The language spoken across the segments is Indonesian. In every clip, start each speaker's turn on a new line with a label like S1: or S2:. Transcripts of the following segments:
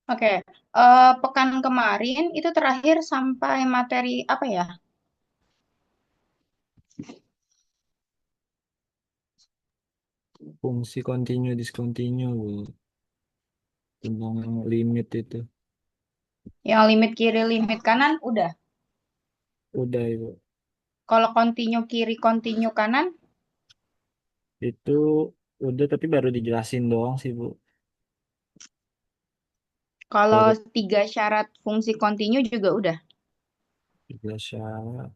S1: Oke, pekan kemarin itu terakhir sampai materi apa ya?
S2: Fungsi continue discontinue Bu. Tentang limit itu.
S1: Yang limit kiri, limit kanan, udah.
S2: Udah Ibu.
S1: Kalau continue kiri, continue kanan,
S2: Itu udah tapi baru dijelasin doang sih Bu.
S1: kalau
S2: Baru
S1: tiga syarat fungsi continue juga udah.
S2: jelas syarat.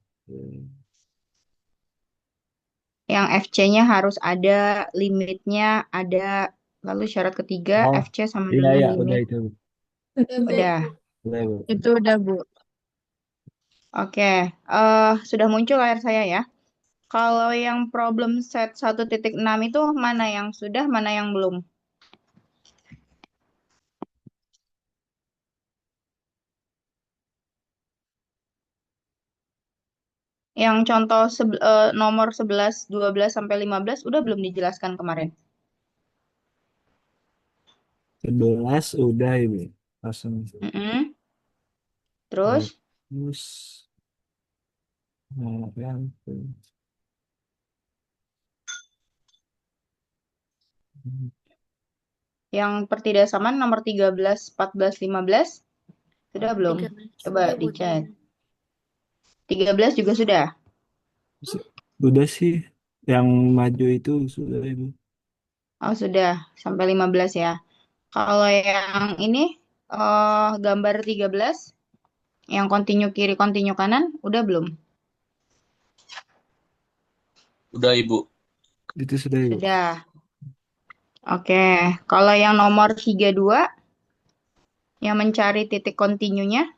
S1: Yang FC-nya harus ada, limitnya ada, lalu syarat ketiga
S2: Oh,
S1: FC sama
S2: iya
S1: dengan
S2: iya udah
S1: limit.
S2: itu Bu.
S3: Udah, Bu.
S1: Udah.
S2: Udah Bu.
S3: Itu udah, Bu.
S1: Oke, sudah muncul layar saya ya. Kalau yang problem set 1.6 itu mana yang sudah, mana yang belum? Yang contoh nomor 11, 12 sampai 15 udah belum dijelaskan kemarin.
S2: 11 udah Ibu. Langsung.
S1: Mm-mm. Terus
S2: Terus yang
S1: yang pertidasaman nomor 13, 14, 15 sudah belum?
S3: 13.
S1: Coba
S3: Udah, Bu,
S1: dicek.
S3: 13.
S1: 13 juga sudah.
S2: udah sih yang maju itu sudah Ibu.
S1: Oh, sudah sampai 15 ya. Kalau yang ini gambar 13 yang continue kiri, continue kanan udah belum?
S4: Udah Ibu.
S2: Itu sudah Ibu.
S1: Sudah. Oke, kalau yang nomor 32 yang mencari titik kontinunya,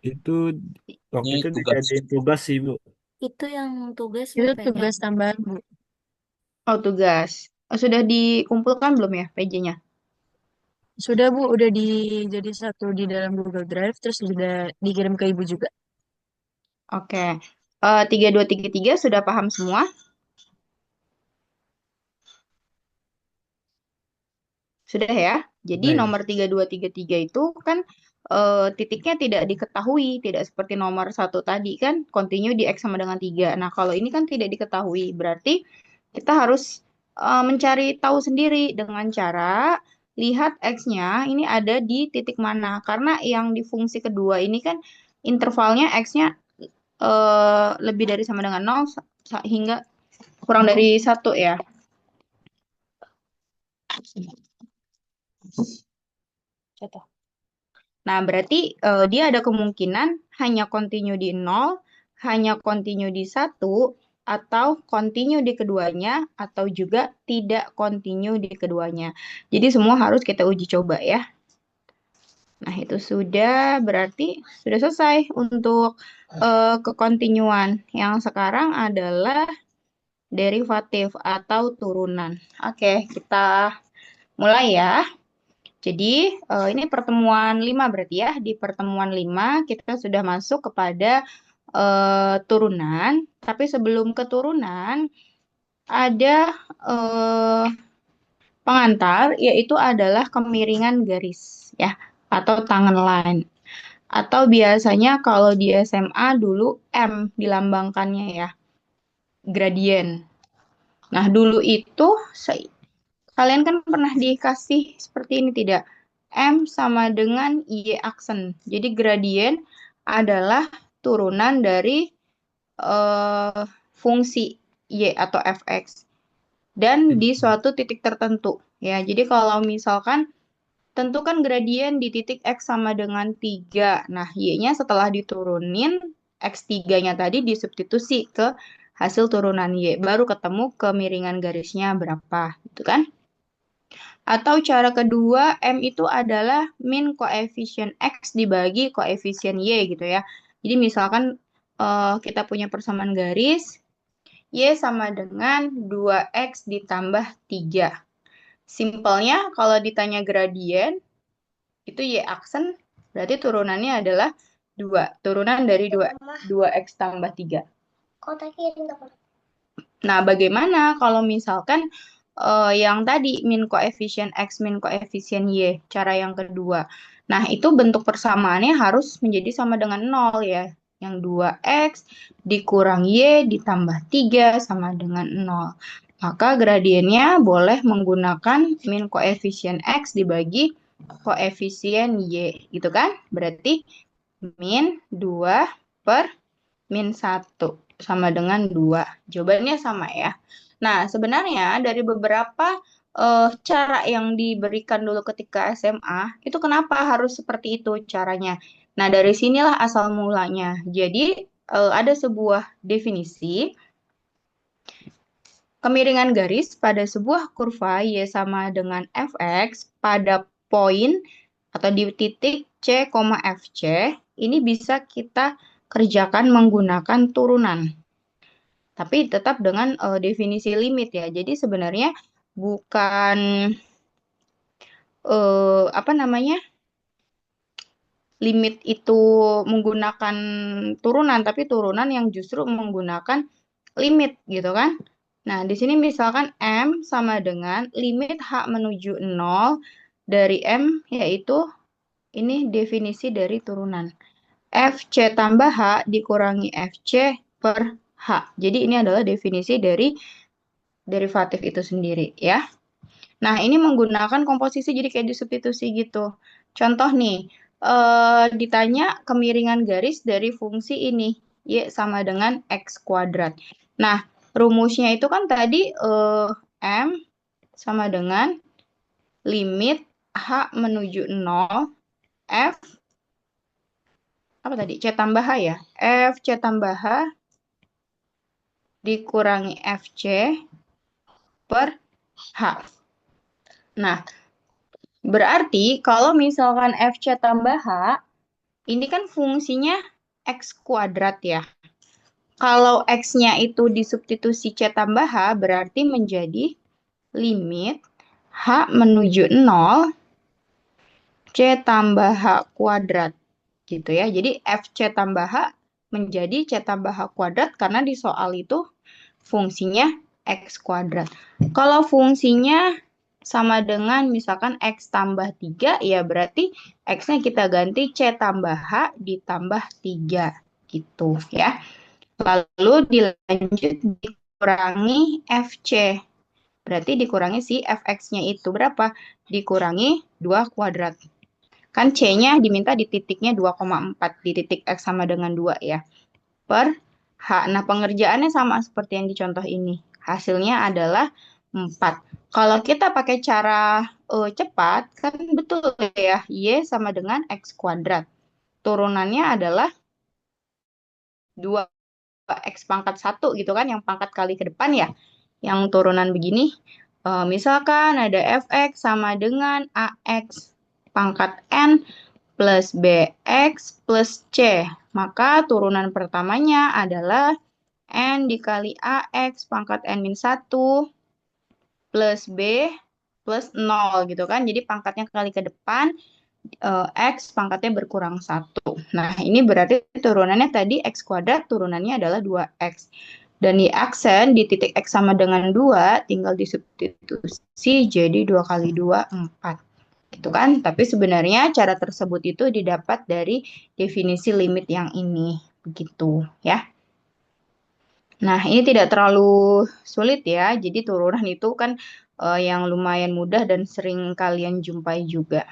S2: Itu waktu
S4: Ini
S2: itu
S4: tugas.
S2: dijadiin tugas sih Bu.
S3: Itu yang tugas, Bu,
S5: Itu
S3: PR.
S5: tugas tambahan, Bu.
S1: oh tugas. Oh, sudah dikumpulkan belum ya PJ-nya?
S5: Sudah, Bu, udah jadi satu di dalam Google Drive, terus sudah dikirim ke Ibu juga.
S1: Oke. 32, 33 sudah paham semua? Sudah ya? Jadi
S2: Udah Ibu.
S1: nomor 32, 33 itu kan titiknya tidak diketahui, tidak seperti nomor satu tadi kan, continue di X sama dengan 3. Nah, kalau ini kan tidak diketahui, berarti kita harus mencari tahu sendiri dengan cara lihat X-nya ini ada di titik mana. Karena yang di fungsi kedua ini kan intervalnya X-nya lebih dari sama dengan 0 hingga kurang dari 1 ya. Contoh. Nah, berarti dia ada kemungkinan hanya continue di 0, hanya continue di 1, atau continue di keduanya, atau juga tidak continue di keduanya. Jadi semua harus kita uji coba ya. Nah, itu sudah berarti sudah selesai untuk kekontinuan. Yang sekarang adalah derivatif atau turunan. Oke, kita mulai ya. Jadi, ini pertemuan 5 berarti ya. Di pertemuan 5 kita sudah masuk kepada turunan. Tapi sebelum ke turunan, ada eh, pengantar, yaitu adalah kemiringan garis ya, atau tangen line. Atau biasanya kalau di SMA dulu M dilambangkannya ya, gradien. Nah, dulu itu kalian kan pernah dikasih seperti ini tidak? M sama dengan Y aksen. Jadi gradien adalah turunan dari eh, fungsi Y atau fx dan di suatu titik tertentu. Ya, jadi kalau misalkan tentukan gradien di titik X sama dengan 3. Nah, Y-nya setelah diturunin, X3-nya tadi disubstitusi ke hasil turunan Y. Baru ketemu kemiringan garisnya berapa, gitu kan? Atau cara kedua, M itu adalah min koefisien X dibagi koefisien Y gitu ya. Jadi misalkan kita punya persamaan garis, Y sama dengan 2X ditambah 3. Simpelnya kalau ditanya gradien, itu Y aksen, berarti turunannya adalah 2. Turunan dari 2X tambah 3. Nah, bagaimana kalau misalkan yang tadi min koefisien X min koefisien Y, cara yang kedua. Nah, itu bentuk persamaannya harus menjadi sama dengan 0 ya. Yang 2X dikurang Y ditambah 3 sama dengan 0. Maka gradiennya boleh menggunakan min koefisien X dibagi koefisien Y, gitu kan? Berarti min 2 per min 1 sama dengan 2. Jawabannya sama ya. Nah, sebenarnya dari beberapa cara yang diberikan dulu ketika SMA, itu kenapa harus seperti itu caranya? Nah, dari sinilah asal mulanya. Jadi, ada sebuah definisi kemiringan garis pada sebuah kurva Y sama dengan Fx pada poin atau di titik C, Fc, ini bisa kita kerjakan menggunakan turunan. Tapi tetap dengan definisi limit ya. Jadi sebenarnya bukan apa namanya? Limit itu menggunakan turunan, tapi turunan yang justru menggunakan limit gitu kan. Nah, di sini misalkan M sama dengan limit H menuju 0 dari M, yaitu ini definisi dari turunan. FC tambah H dikurangi FC per H. Jadi ini adalah definisi dari derivatif itu sendiri ya. Nah, ini menggunakan komposisi jadi kayak disubstitusi gitu. Contoh nih, ditanya kemiringan garis dari fungsi ini, Y sama dengan X kuadrat. Nah, rumusnya itu kan tadi M sama dengan limit H menuju 0, F, apa tadi? C tambah H ya? F C tambah H dikurangi FC per H. Nah, berarti kalau misalkan FC tambah H, ini kan fungsinya X kuadrat ya. Kalau X-nya itu disubstitusi C tambah H, berarti menjadi limit H menuju 0, C tambah H kuadrat. Gitu ya. Jadi FC tambah H menjadi C tambah H kuadrat karena di soal itu fungsinya X kuadrat. Kalau fungsinya sama dengan misalkan X tambah 3, ya berarti X-nya kita ganti C tambah H ditambah 3. Gitu ya. Lalu dilanjut dikurangi FC. Berarti dikurangi si Fx-nya itu berapa? Dikurangi 2 kuadrat. Kan C-nya diminta di titiknya 2,4. Di titik X sama dengan 2 ya. Per H. Nah, pengerjaannya sama seperti yang di contoh ini. Hasilnya adalah 4. Kalau kita pakai cara cepat, kan betul ya. Y sama dengan X kuadrat. Turunannya adalah 2X pangkat 1 gitu kan. Yang pangkat kali ke depan ya. Yang turunan begini. Misalkan ada Fx sama dengan AX pangkat N plus BX plus C. Maka turunan pertamanya adalah N dikali AX pangkat N-1 plus B plus 0 gitu kan. Jadi pangkatnya kali ke depan, X pangkatnya berkurang 1. Nah, ini berarti turunannya tadi X kuadrat, turunannya adalah 2X. Dan di aksen di titik X sama dengan 2, tinggal disubstitusi jadi 2 kali 2, 4. Gitu kan? Tapi sebenarnya cara tersebut itu didapat dari definisi limit yang ini. Begitu ya. Nah, ini tidak terlalu sulit ya. Jadi turunan itu kan yang lumayan mudah dan sering kalian jumpai juga.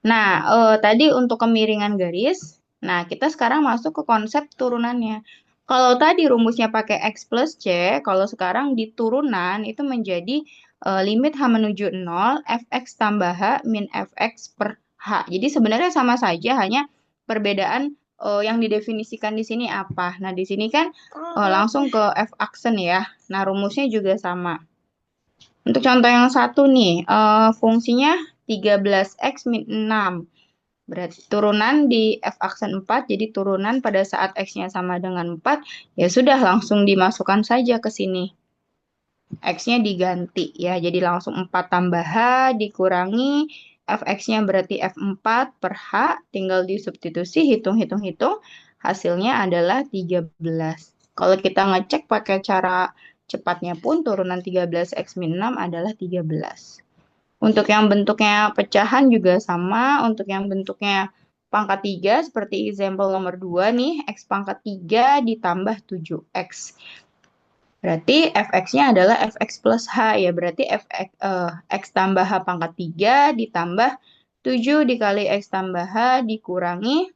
S1: Nah, tadi untuk kemiringan garis. Nah, kita sekarang masuk ke konsep turunannya. Kalau tadi rumusnya pakai X plus C, kalau sekarang di turunan itu menjadi limit H menuju 0, Fx tambah H min Fx per H. Jadi sebenarnya sama saja, hanya perbedaan yang didefinisikan di sini apa. Nah, di sini kan langsung ke F aksen ya. Nah, rumusnya juga sama. Untuk contoh yang satu nih, fungsinya 13x min 6. Berarti turunan di F aksen 4, jadi turunan pada saat X-nya sama dengan 4, ya sudah langsung dimasukkan saja ke sini. X-nya diganti ya, jadi langsung 4 tambah H dikurangi Fx-nya berarti F4 per H, tinggal disubstitusi, hitung-hitung-hitung, hasilnya adalah 13. Kalau kita ngecek pakai cara cepatnya pun turunan 13x min 6 adalah 13. Untuk yang bentuknya pecahan juga sama. Untuk yang bentuknya pangkat 3 seperti example nomor 2 nih, x pangkat 3 ditambah 7x. Berarti fx-nya adalah fx plus h ya. Berarti x tambah h pangkat 3 ditambah 7 dikali x tambah h dikurangi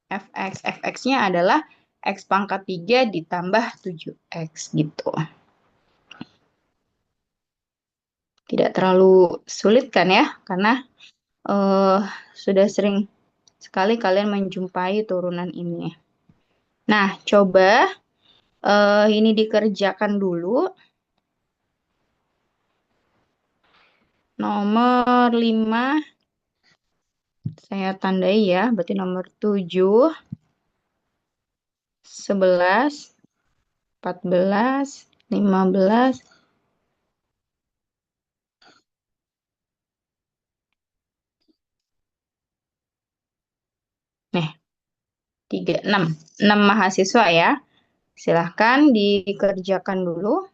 S1: fx. Fx-nya adalah x pangkat 3 ditambah 7x gitu. Tidak terlalu sulit kan ya? Karena sudah sering sekali kalian menjumpai turunan ini. Nah, coba ini dikerjakan dulu. Nomor 5 saya tandai ya, berarti nomor 7, 11, 14, 15. Nih, 3, 6. 6 mahasiswa ya. Silahkan dikerjakan dulu.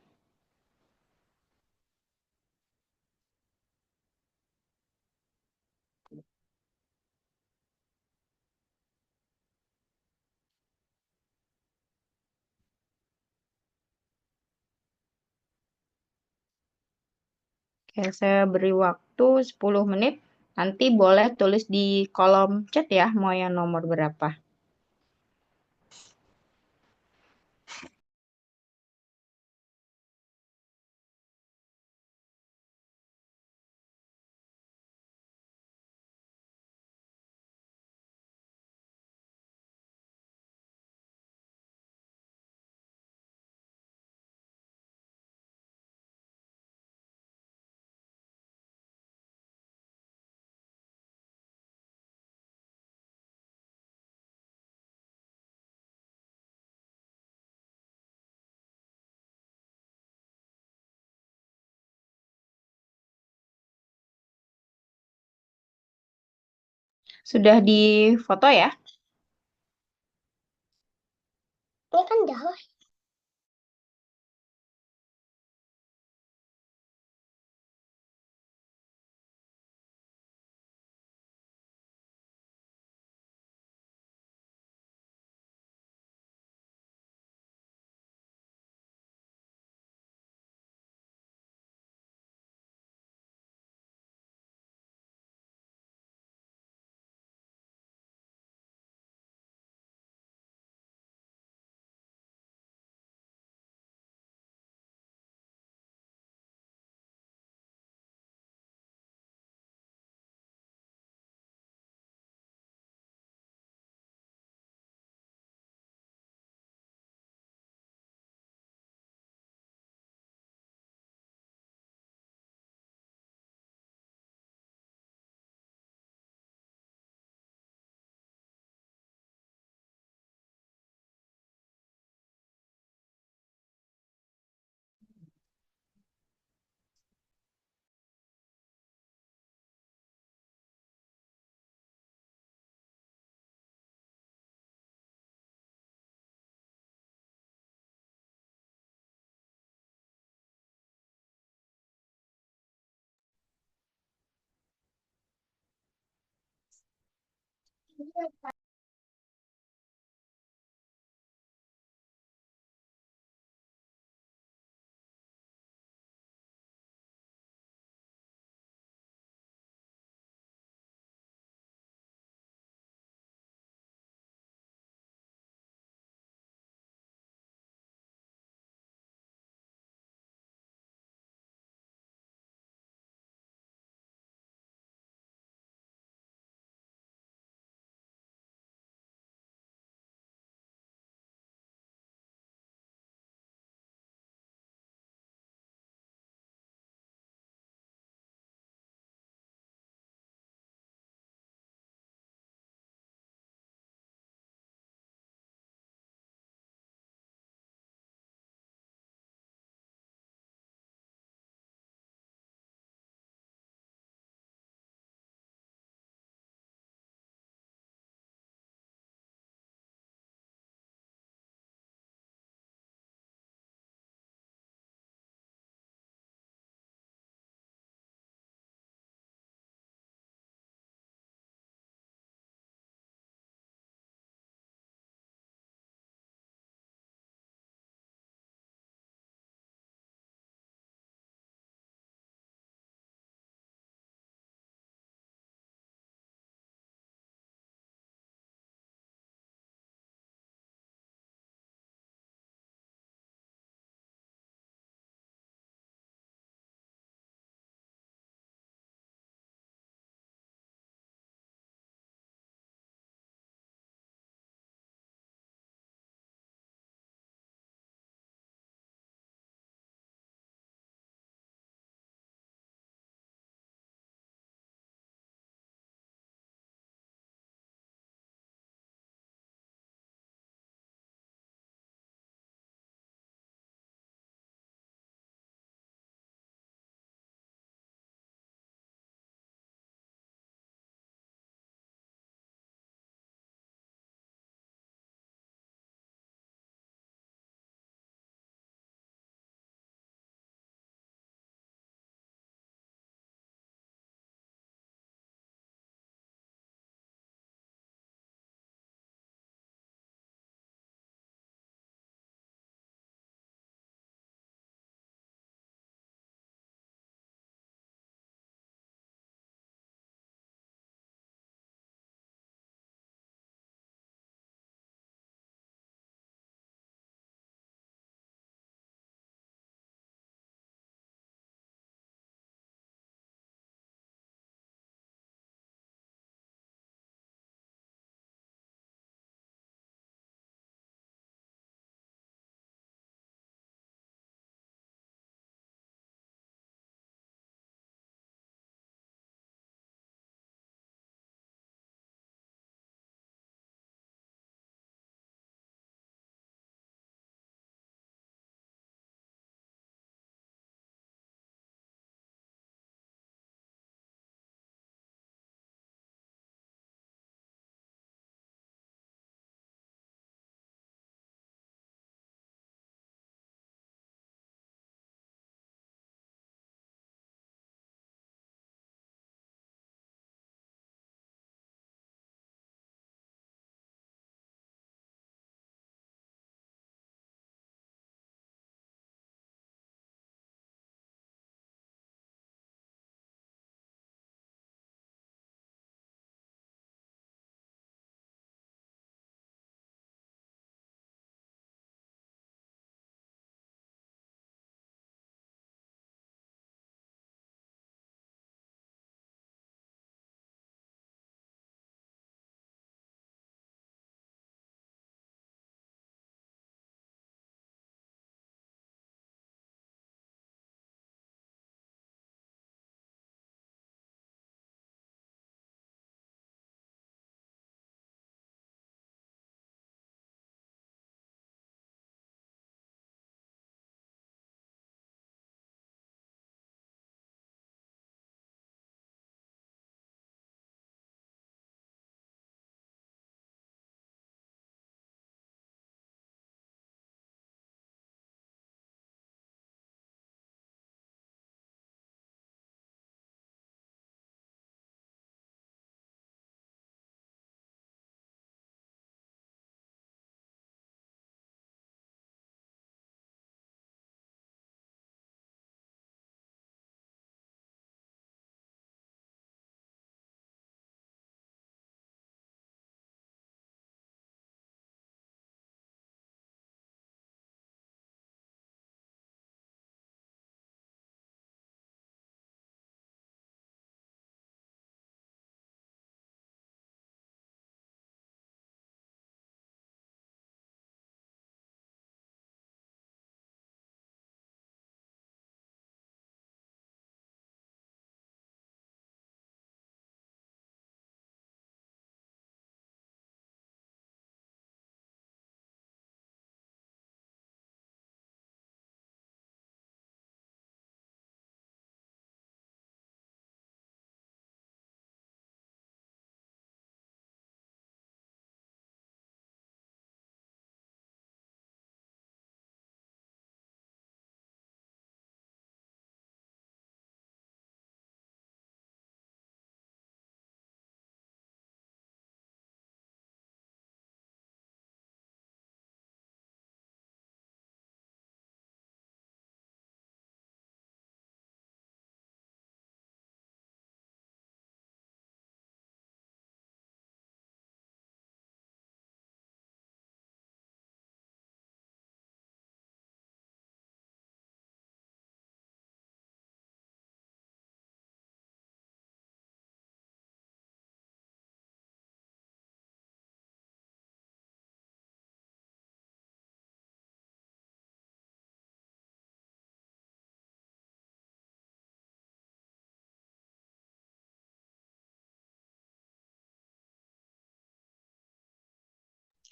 S1: Oke, saya beri waktu 10 menit. Nanti boleh tulis di kolom chat ya, mau yang nomor berapa. Sudah difoto ya?
S6: Ini kan jauh.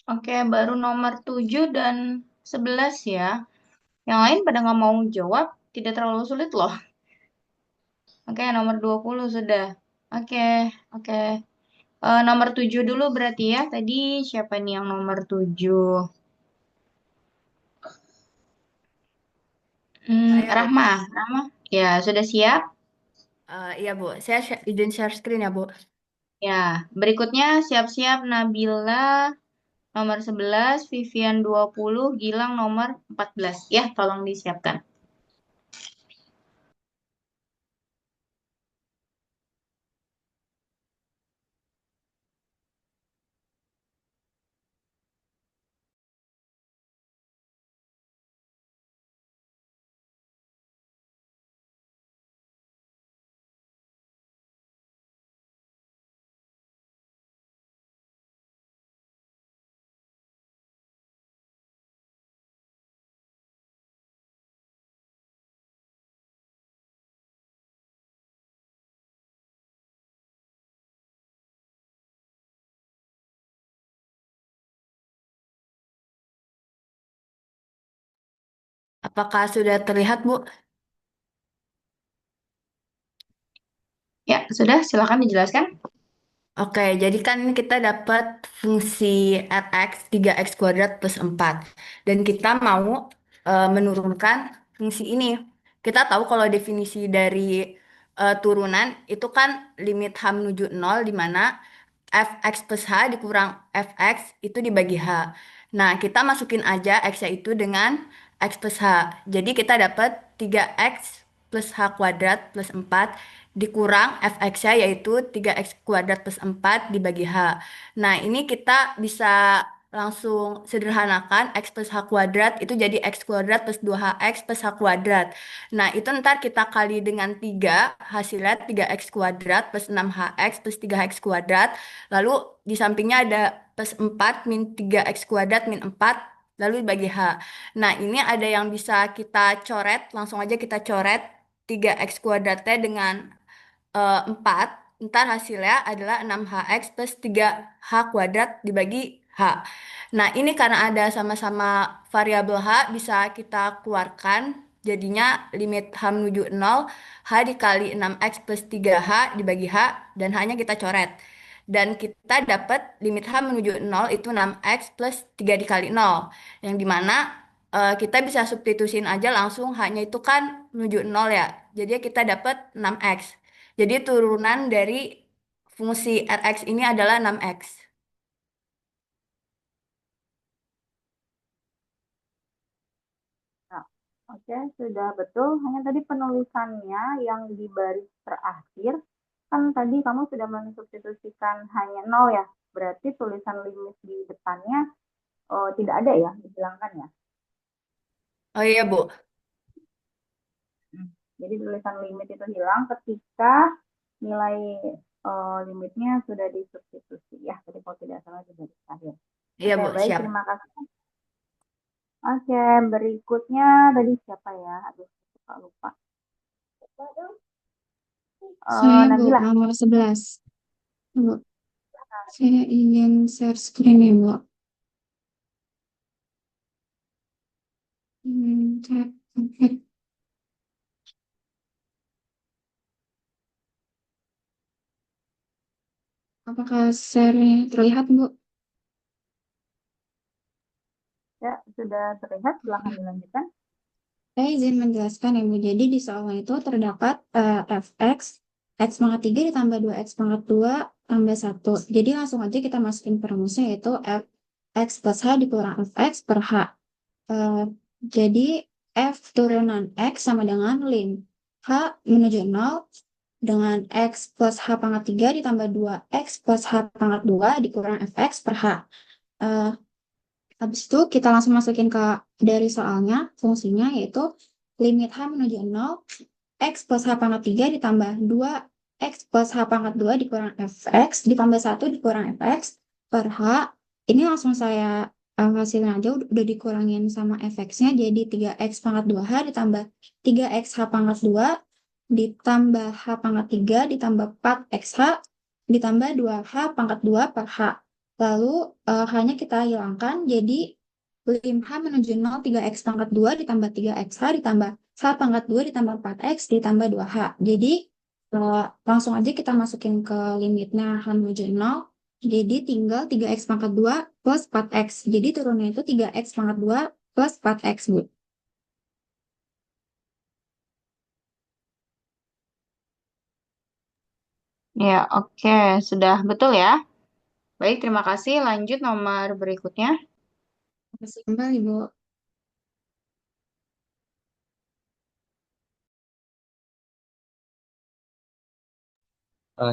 S1: Oke, baru nomor 7 dan 11 ya. Yang lain pada nggak mau jawab, tidak terlalu sulit loh. Oke, nomor 20 sudah. Oke, oke. Nomor 7 dulu berarti ya. Tadi siapa nih yang nomor 7?
S3: Saya, Bu.
S1: Rahma. Rahma. Ya, sudah siap?
S3: Iya, Bu. Saya izin share screen ya, Bu.
S1: Ya, berikutnya siap-siap Nabila nomor 11, Vivian 20, Gilang nomor 14. Ya, tolong disiapkan.
S3: Apakah sudah terlihat, Bu?
S1: Ya, sudah. Silakan dijelaskan.
S3: Oke, jadi kan kita dapat fungsi Rx 3x kuadrat plus 4. Dan kita mau menurunkan fungsi ini. Kita tahu kalau definisi dari turunan itu kan limit H menuju 0, di mana fx plus h dikurang fx itu dibagi h. Nah, kita masukin aja x-nya itu dengan x plus h. Jadi kita dapat 3x plus h kuadrat plus 4 dikurang fx-nya yaitu 3x kuadrat plus 4 dibagi h. Nah, ini kita bisa langsung sederhanakan x plus h kuadrat itu jadi x kuadrat plus 2hx plus h kuadrat. Nah, itu ntar kita kali dengan 3, hasilnya 3x kuadrat plus 6hx plus 3x kuadrat. Lalu di sampingnya ada plus 4 min 3x kuadrat min 4 lalu dibagi H. Nah, ini ada yang bisa kita coret, langsung aja kita coret 3x kuadratnya dengan 4. Ntar hasilnya adalah 6hx plus 3h kuadrat dibagi H. Nah, ini karena ada sama-sama variabel H, bisa kita keluarkan. Jadinya limit H menuju 0, H dikali 6x plus 3h dibagi H, dan H-nya kita coret. Dan kita dapat limit H menuju 0 itu 6x plus 3 dikali 0. Yang dimana kita bisa substitusin aja langsung H-nya itu kan menuju 0 ya. Jadi kita dapat 6x. Jadi turunan dari fungsi Rx ini adalah 6x.
S1: Nah, oke, sudah betul. Hanya tadi penulisannya yang di baris terakhir, kan tadi kamu sudah mensubstitusikan hanya 0 ya. Berarti tulisan limit di depannya tidak ada ya, dihilangkan ya.
S3: Oh iya, Bu.
S1: Jadi tulisan limit itu hilang ketika nilai limitnya sudah disubstitusi ya. Tadi kalau tidak salah di baris terakhir.
S3: Iya,
S1: Oke,
S3: Bu,
S1: baik,
S3: siap.
S1: terima kasih. Oke, berikutnya tadi siapa ya? Aduh, lupa.
S7: Saya Bu,
S1: Nabila.
S7: nomor 11. Bu, saya ingin share screen ya, Bu. Cek. Oke. Apakah share-nya terlihat, Bu?
S1: Ya, sudah terlihat. Silahkan dilanjutkan.
S7: Saya izin menjelaskan ya, Bu. Jadi di soal itu terdapat fx, x pangkat 3 ditambah 2x pangkat 2 tambah 1. Jadi langsung aja kita masukin perumusnya yaitu fx plus h dikurang fx per h. Eh, jadi f turunan x sama dengan lim h menuju 0 dengan x plus h pangkat 3 ditambah 2x plus h pangkat 2 dikurang fx per h. Eh, Habis itu kita langsung masukin ke dari soalnya fungsinya yaitu limit h menuju 0 x plus h pangkat 3 ditambah 2x plus h pangkat 2 dikurang fx ditambah 1 dikurang fx per h. Ini langsung saya hasilnya aja udah dikurangin sama fx-nya jadi 3x pangkat 2h ditambah 3x h pangkat 2 ditambah h pangkat 3 ditambah 4xh ditambah 2h pangkat 2 per h. Lalu hanya kita hilangkan, jadi lim H menuju 0, 3x pangkat 2 ditambah 3x H ditambah H pangkat 2 ditambah 4x ditambah 2H. Jadi langsung aja kita masukin ke limitnya H menuju 0. Jadi tinggal 3x pangkat 2 plus 4x. Jadi turunnya itu 3x pangkat 2 plus 4x, Bu.
S1: Ya, oke. Sudah betul ya. Baik, terima kasih. Lanjut nomor berikutnya.
S7: Kasih kembali, Bu.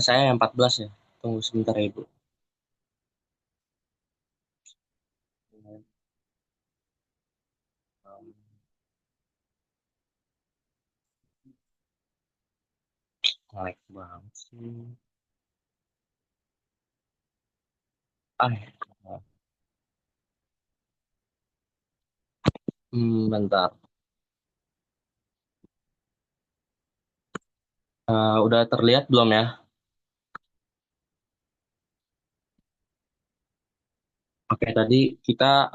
S4: Saya yang 14 ya. Tunggu sebentar ya, Ibu. Ngelag banget sih. Ah, bentar. Udah terlihat belum ya? Oke, tadi kita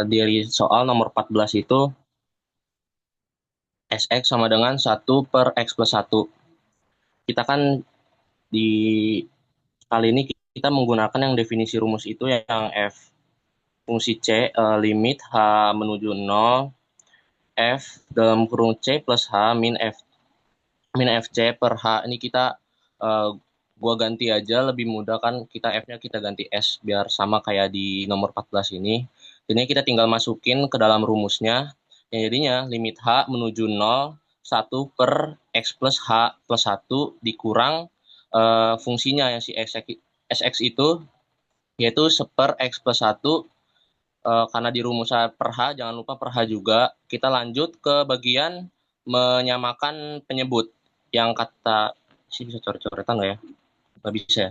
S4: dari soal nomor 14 itu Sx sama dengan 1/x+1. Kita kan di kali ini kita menggunakan yang definisi rumus itu yang f. Fungsi c limit h menuju 0, f dalam kurung c plus h min fc per h. Ini kita gua ganti aja, lebih mudah kan, kita f-nya kita ganti s biar sama kayak di nomor 14 ini. Jadi kita tinggal masukin ke dalam rumusnya. Yang jadinya limit h menuju 0, 1 per x plus h plus 1 dikurang fungsinya yang si sx itu, yaitu 1/x plus 1. Karena di rumus per H, jangan lupa per H juga. Kita lanjut ke bagian menyamakan penyebut. Yang kata, sih bisa coret-coretan nggak ya? Nggak bisa ya.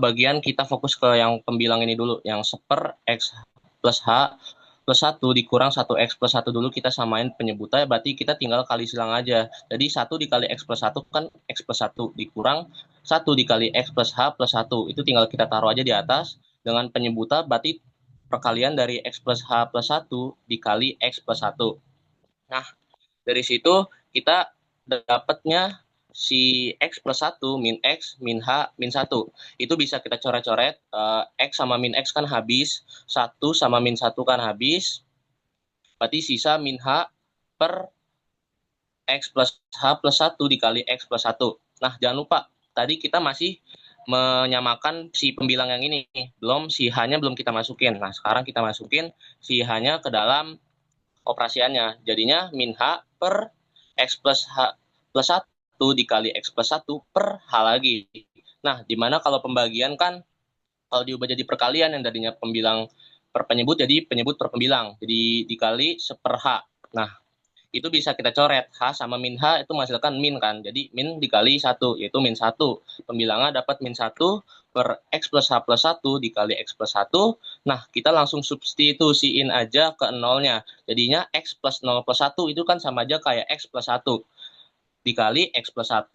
S4: Bagian kita fokus ke yang pembilang ini dulu. Yang 1/x plus H plus 1 dikurang 1x plus 1 dulu kita samain penyebutnya, berarti kita tinggal kali silang aja. Jadi 1 dikali x plus 1 kan x plus 1 dikurang 1 dikali x plus h plus 1. Itu tinggal kita taruh aja di atas. Dengan penyebutnya berarti perkalian dari x plus h plus 1 dikali x plus 1. Nah, dari situ kita dapatnya si x plus 1 min x min h min 1. Itu bisa kita coret-coret. X sama min x kan habis, 1 sama min 1 kan habis. Berarti sisa min h per x plus h plus 1 dikali x plus 1. Nah, jangan lupa, tadi kita masih menyamakan si pembilang yang ini. Belum, si h-nya belum kita masukin. Nah, sekarang kita masukin si h-nya ke dalam operasiannya. Jadinya min h per x plus h plus 1 dikali x plus 1 per h lagi. Nah, dimana kalau pembagian kan, kalau diubah jadi perkalian yang tadinya pembilang per penyebut jadi penyebut per pembilang. Jadi dikali 1/h. Nah, itu bisa kita coret. H sama min H itu menghasilkan min kan. Jadi min dikali 1, yaitu min 1. Pembilangnya dapat min 1 per X plus H plus 1 dikali X plus 1. Nah, kita langsung substitusiin aja ke nolnya. Jadinya X plus 0 plus 1 itu kan sama aja kayak X plus 1. Dikali X plus 1,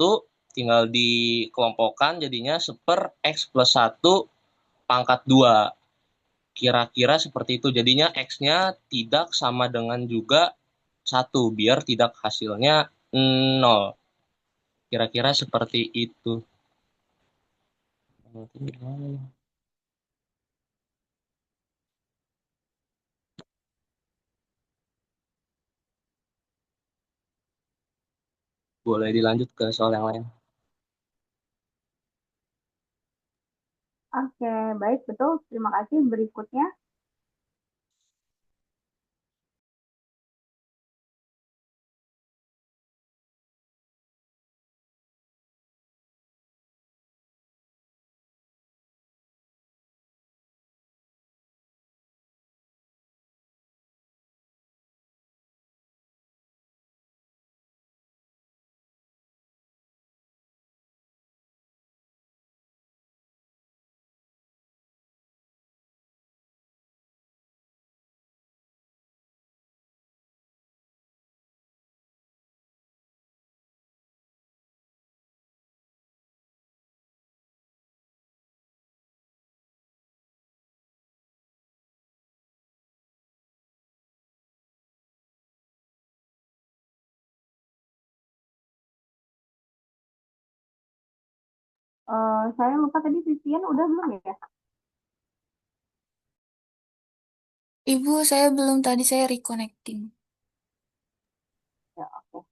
S4: tinggal dikelompokkan jadinya 1/X plus 1 pangkat 2. Kira-kira seperti itu. Jadinya X-nya tidak sama dengan juga 1, biar tidak hasilnya 0. Kira-kira seperti itu. Boleh dilanjut ke soal yang lain.
S1: Oke, baik, betul. Terima kasih. Berikutnya. Saya lupa tadi Vivian udah belum ya?
S3: Ibu, saya belum tadi saya reconnecting.
S1: Ya, oke.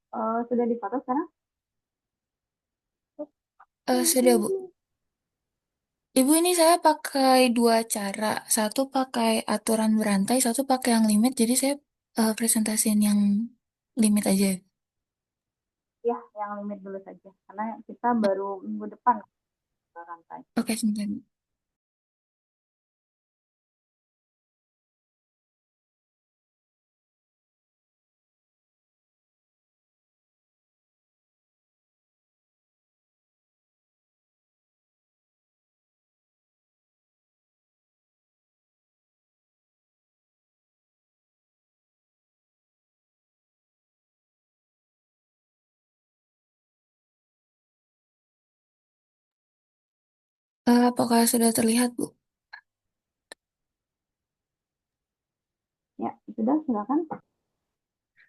S1: Sudah dipoto sekarang?
S3: Sudah, Bu. Ibu, ini saya pakai dua cara. Satu pakai aturan berantai, satu pakai yang limit. Jadi saya presentasiin yang limit aja.
S1: Ya, yang limit dulu saja. Karena kita baru minggu depan rantai.
S3: Oke, sebentar. Apakah sudah terlihat, Bu?
S1: Ya, sudah, silakan.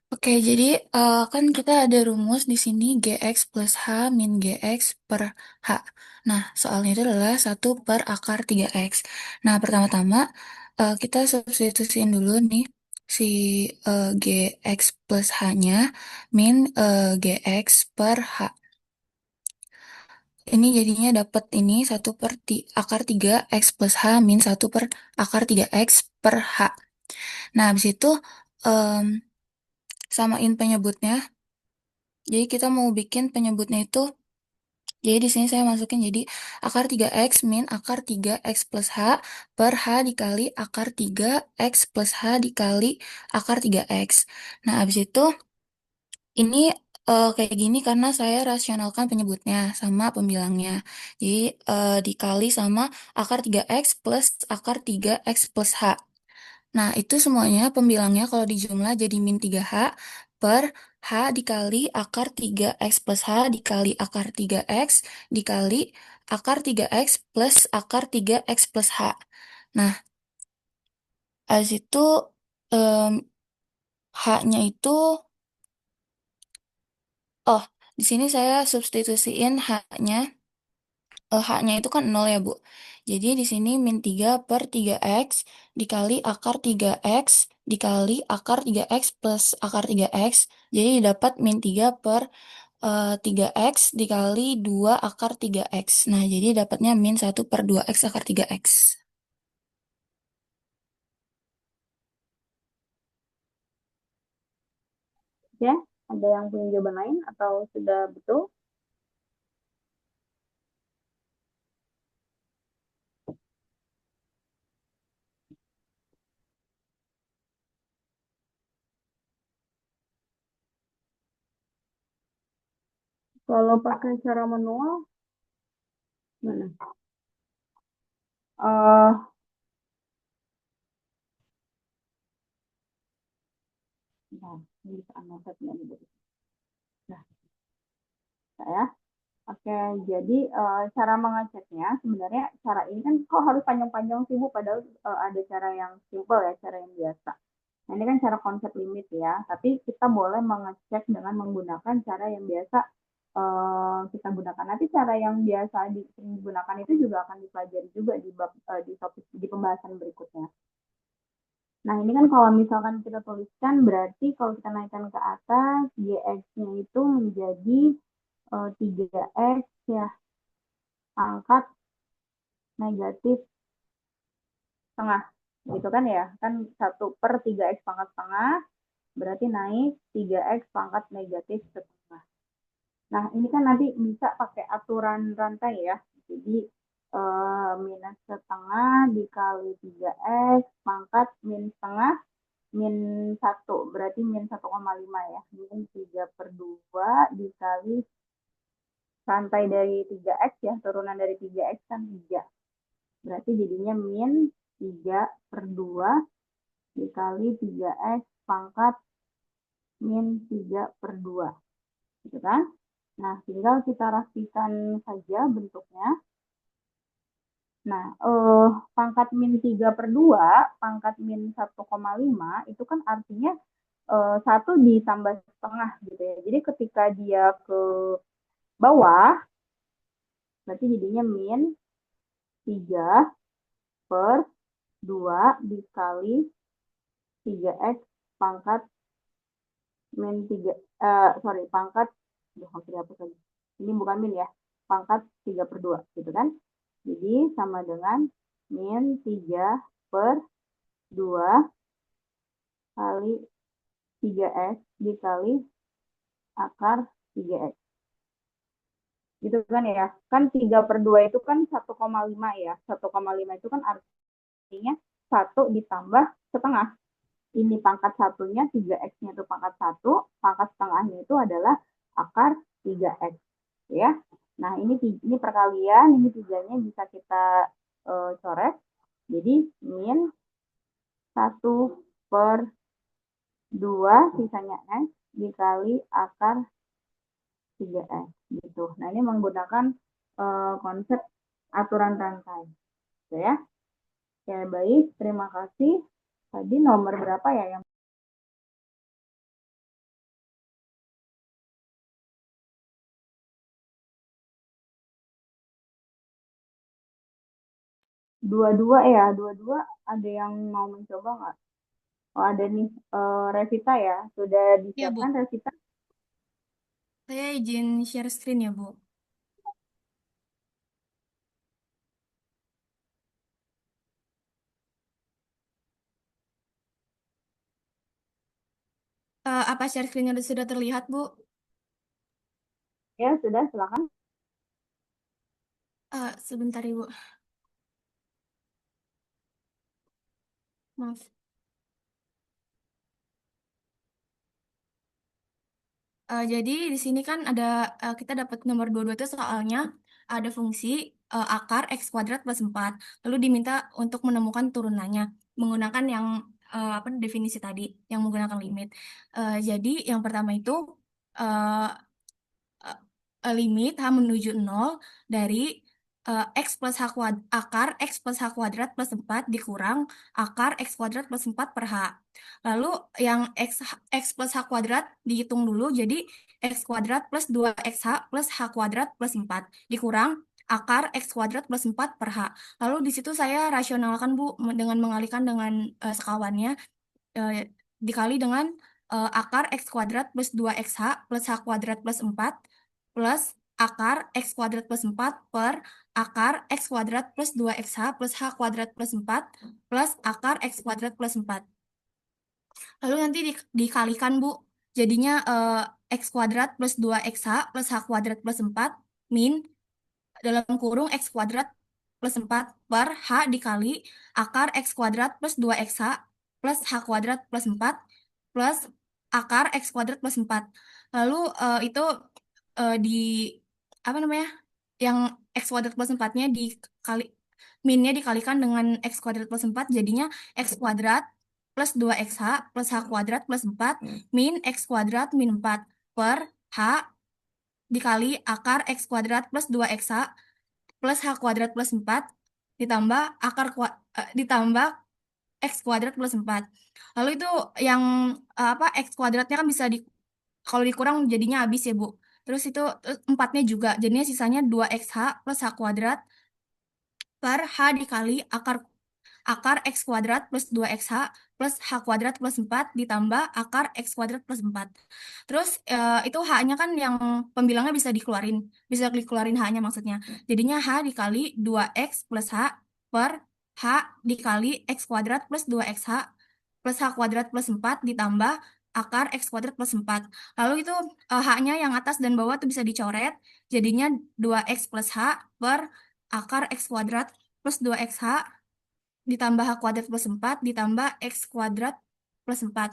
S3: Oke, jadi kan kita ada rumus di sini GX plus H min GX per H. Nah, soalnya itu adalah 1/akar 3X. Nah, pertama-tama kita substitusiin dulu nih si GX plus H-nya min GX per H. Ini jadinya dapat ini 1/akar 3X plus H min 1/akar 3X per H. Nah, habis itu em, samain penyebutnya. Jadi kita mau bikin penyebutnya itu, jadi di sini saya masukin jadi akar 3X min akar 3X plus H per H dikali akar 3X plus H dikali akar 3X. Nah, habis itu ini kayak gini karena saya rasionalkan penyebutnya sama pembilangnya. Jadi dikali sama akar 3X plus akar 3X plus H. Nah, itu semuanya pembilangnya kalau dijumlah jadi min 3H per H dikali akar 3X plus H dikali akar 3X dikali akar 3X plus akar 3X plus H. Nah, habis itu em, H-nya itu, oh, di sini saya substitusiin H-nya. H-nya itu kan 0 ya, Bu. Jadi di sini min 3/3X dikali akar 3X dikali akar 3X plus akar 3X. Jadi dapat min 3/3X dikali 2 akar 3X. Nah, jadi dapatnya min 1/2X akar 3X.
S1: Ya, ada yang punya jawaban lain atau sudah betul? Kalau pakai cara manual, mana? Eh, nah, ini bisa anotet nggak nih, Bu? Nah, saya. Oke, jadi cara mengeceknya sebenarnya cara ini kan kok harus panjang-panjang sih Bu, padahal ada cara yang simple ya, cara yang biasa. Nah, ini kan cara konsep limit ya, tapi kita boleh mengecek dengan menggunakan cara yang biasa kita gunakan. Nanti cara yang biasa digunakan itu juga akan dipelajari juga di bab di topik di pembahasan berikutnya. Nah, ini kan kalau misalkan kita tuliskan berarti kalau kita naikkan ke atas, GX-nya itu menjadi 3X ya, pangkat negatif setengah. Gitu kan ya, kan 1/3X pangkat setengah, berarti naik 3X pangkat negatif setengah. Nah, ini kan nanti bisa pakai aturan rantai ya. Jadi, minus setengah dikali 3X pangkat min setengah min 1 berarti min 1,5 ya. Min 3/2 dikali rantai dari 3X ya, turunan dari 3X kan 3. Berarti jadinya min 3/2 dikali 3X pangkat min 3/2. Gitu kan? Nah, tinggal kita rapikan saja bentuknya. Nah, pangkat min 3/2, pangkat min 1,5 itu kan artinya 1 ditambah setengah gitu ya. Jadi ketika dia ke bawah, Berarti jadinya min 3 per 2 dikali 3x pangkat min 3, pangkat, hampir hapus lagi. Ini bukan min ya, pangkat 3 per 2, gitu kan. Jadi sama dengan min 3 per 2 kali 3x dikali akar 3x. Gitu kan ya. Kan 3 per 2 itu kan 1,5 ya. 1,5 itu kan artinya 1 ditambah setengah. Ini pangkat satunya, 3x-nya itu pangkat 1, pangkat setengahnya itu adalah akar 3x. Ya. Nah, ini perkalian, ini 3-nya bisa kita coret. Jadi, min 1 per 2 sisanya x dikali akar 3x. Gitu. Nah, ini menggunakan konsep aturan rantai. Gitu ya. Oke, baik. Terima kasih. Tadi nomor berapa ya yang dua-dua ya? Dua-dua ada yang mau mencoba nggak? Oh, ada nih. Revita ya. Sudah
S5: Ya, Bu.
S1: disiapkan Revita?
S5: Saya izin share screen ya, Bu. Apa share screen-nya sudah terlihat, Bu?
S1: Ya, sudah. Silakan.
S5: Sebentar, Ibu. Maaf. Jadi di sini kan ada kita dapat nomor 22 itu soalnya ada fungsi akar x kuadrat plus 4. Lalu diminta untuk menemukan turunannya menggunakan yang apa definisi tadi yang menggunakan limit. Jadi yang pertama itu eh, limit H menuju 0 dari X plus H kuadrat, akar X plus H kuadrat plus 4 dikurang akar X kuadrat plus 4 per H. Lalu yang X plus H kuadrat dihitung dulu, jadi X kuadrat plus 2XH plus H kuadrat plus 4 dikurang akar X kuadrat plus 4 per H. Lalu di situ saya rasionalkan, Bu, dengan mengalihkan dengan sekawannya dikali dengan akar X kuadrat plus 2XH plus H kuadrat plus 4 plus akar X kuadrat plus 4 per akar X kuadrat plus 2XH plus H kuadrat plus 4 plus akar X kuadrat plus 4. Lalu nanti dikalikan, Bu. Jadinya X kuadrat plus 2XH plus H kuadrat plus 4 min dalam kurung X kuadrat plus 4 per H dikali akar X kuadrat plus 2XH plus H kuadrat plus 4 plus akar X kuadrat plus 4. Lalu itu di apa namanya? Yang X kuadrat plus 4-nya dikali minnya dikalikan dengan X kuadrat plus 4 jadinya X kuadrat plus 2XH plus H kuadrat plus 4 min X kuadrat min 4 per H dikali akar X kuadrat plus 2XH plus H kuadrat plus 4 ditambah ditambah X kuadrat plus 4. Lalu itu yang apa X kuadratnya kan bisa kalau dikurang jadinya habis ya, Bu. Terus itu 4-nya juga. Jadinya sisanya 2XH plus H kuadrat per H dikali akar X kuadrat plus 2XH plus H kuadrat plus 4 ditambah akar X kuadrat plus 4. Terus itu H-nya kan yang pembilangnya bisa dikeluarin H-nya maksudnya. Jadinya H dikali 2X plus H per H dikali X kuadrat plus 2XH plus H kuadrat plus 4 ditambah akar X kuadrat plus 4. Lalu itu H-nya yang atas dan bawah tuh bisa dicoret. Jadinya 2X plus H per akar X kuadrat plus 2XH ditambah H kuadrat plus 4 ditambah X kuadrat plus 4.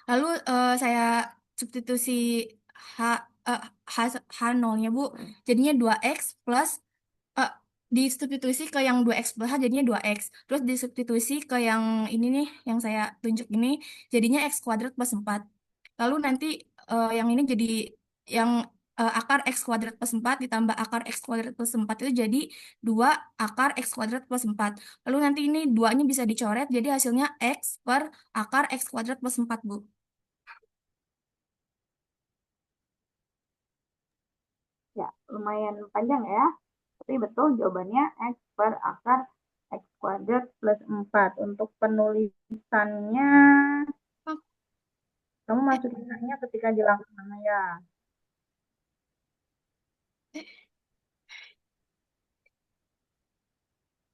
S5: Lalu saya substitusi H, eh, H, H0-nya, Bu. Jadinya 2X plus eh, disubstitusi ke yang 2X plus H jadinya 2X. Terus disubstitusi ke yang ini nih, yang saya tunjuk ini, jadinya X kuadrat plus 4. Lalu nanti yang ini jadi yang akar X kuadrat plus 4 ditambah akar X kuadrat plus 4 itu jadi 2 akar X kuadrat plus 4. Lalu nanti ini 2-nya bisa dicoret, jadi hasilnya X per akar X kuadrat plus 4, Bu.
S1: Ya, lumayan panjang ya. Tapi betul jawabannya X per akar X kuadrat plus 4. Untuk penulisannya,
S5: Oh,
S1: kamu masukin H-nya ketika di langkah mana ya?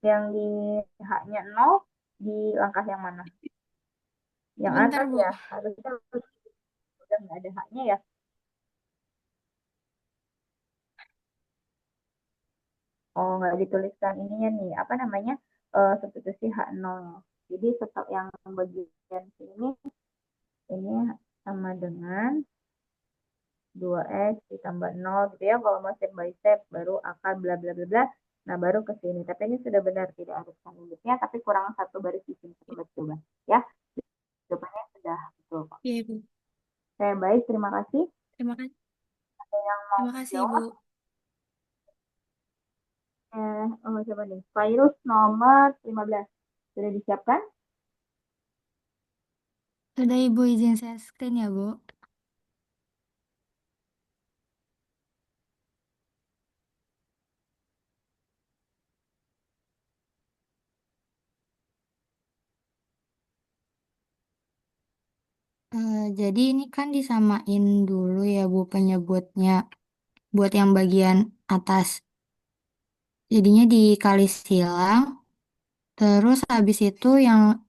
S1: Yang di H-nya 0, di langkah yang mana? Yang
S5: sebentar,
S1: atas
S5: Bu.
S1: ya, harusnya udah nggak ada H-nya ya. Oh, nggak dituliskan ininya nih, apa namanya, substitusi H0. Jadi setelah yang bagian sini, ini sama dengan 2X ditambah 0 gitu ya. Kalau mau step by step, baru akar bla bla bla bla. Nah, baru ke sini. Tapi ini sudah benar, tidak ada limitnya, tapi kurang satu baris di sini. Coba. Ya, jawabannya sudah betul kok.
S5: Iya, Ibu.
S1: Oke, baik. Terima kasih.
S5: Terima kasih.
S1: Ada yang mau
S5: Terima kasih, Ibu.
S1: jawab? Coba nih. Virus nomor 15. Sudah disiapkan?
S3: Sudah Ibu izin share screen ya Bu. Jadi ini kan disamain dulu ya Bu penyebutnya buat yang bagian atas. Jadinya dikali silang. Terus habis itu yang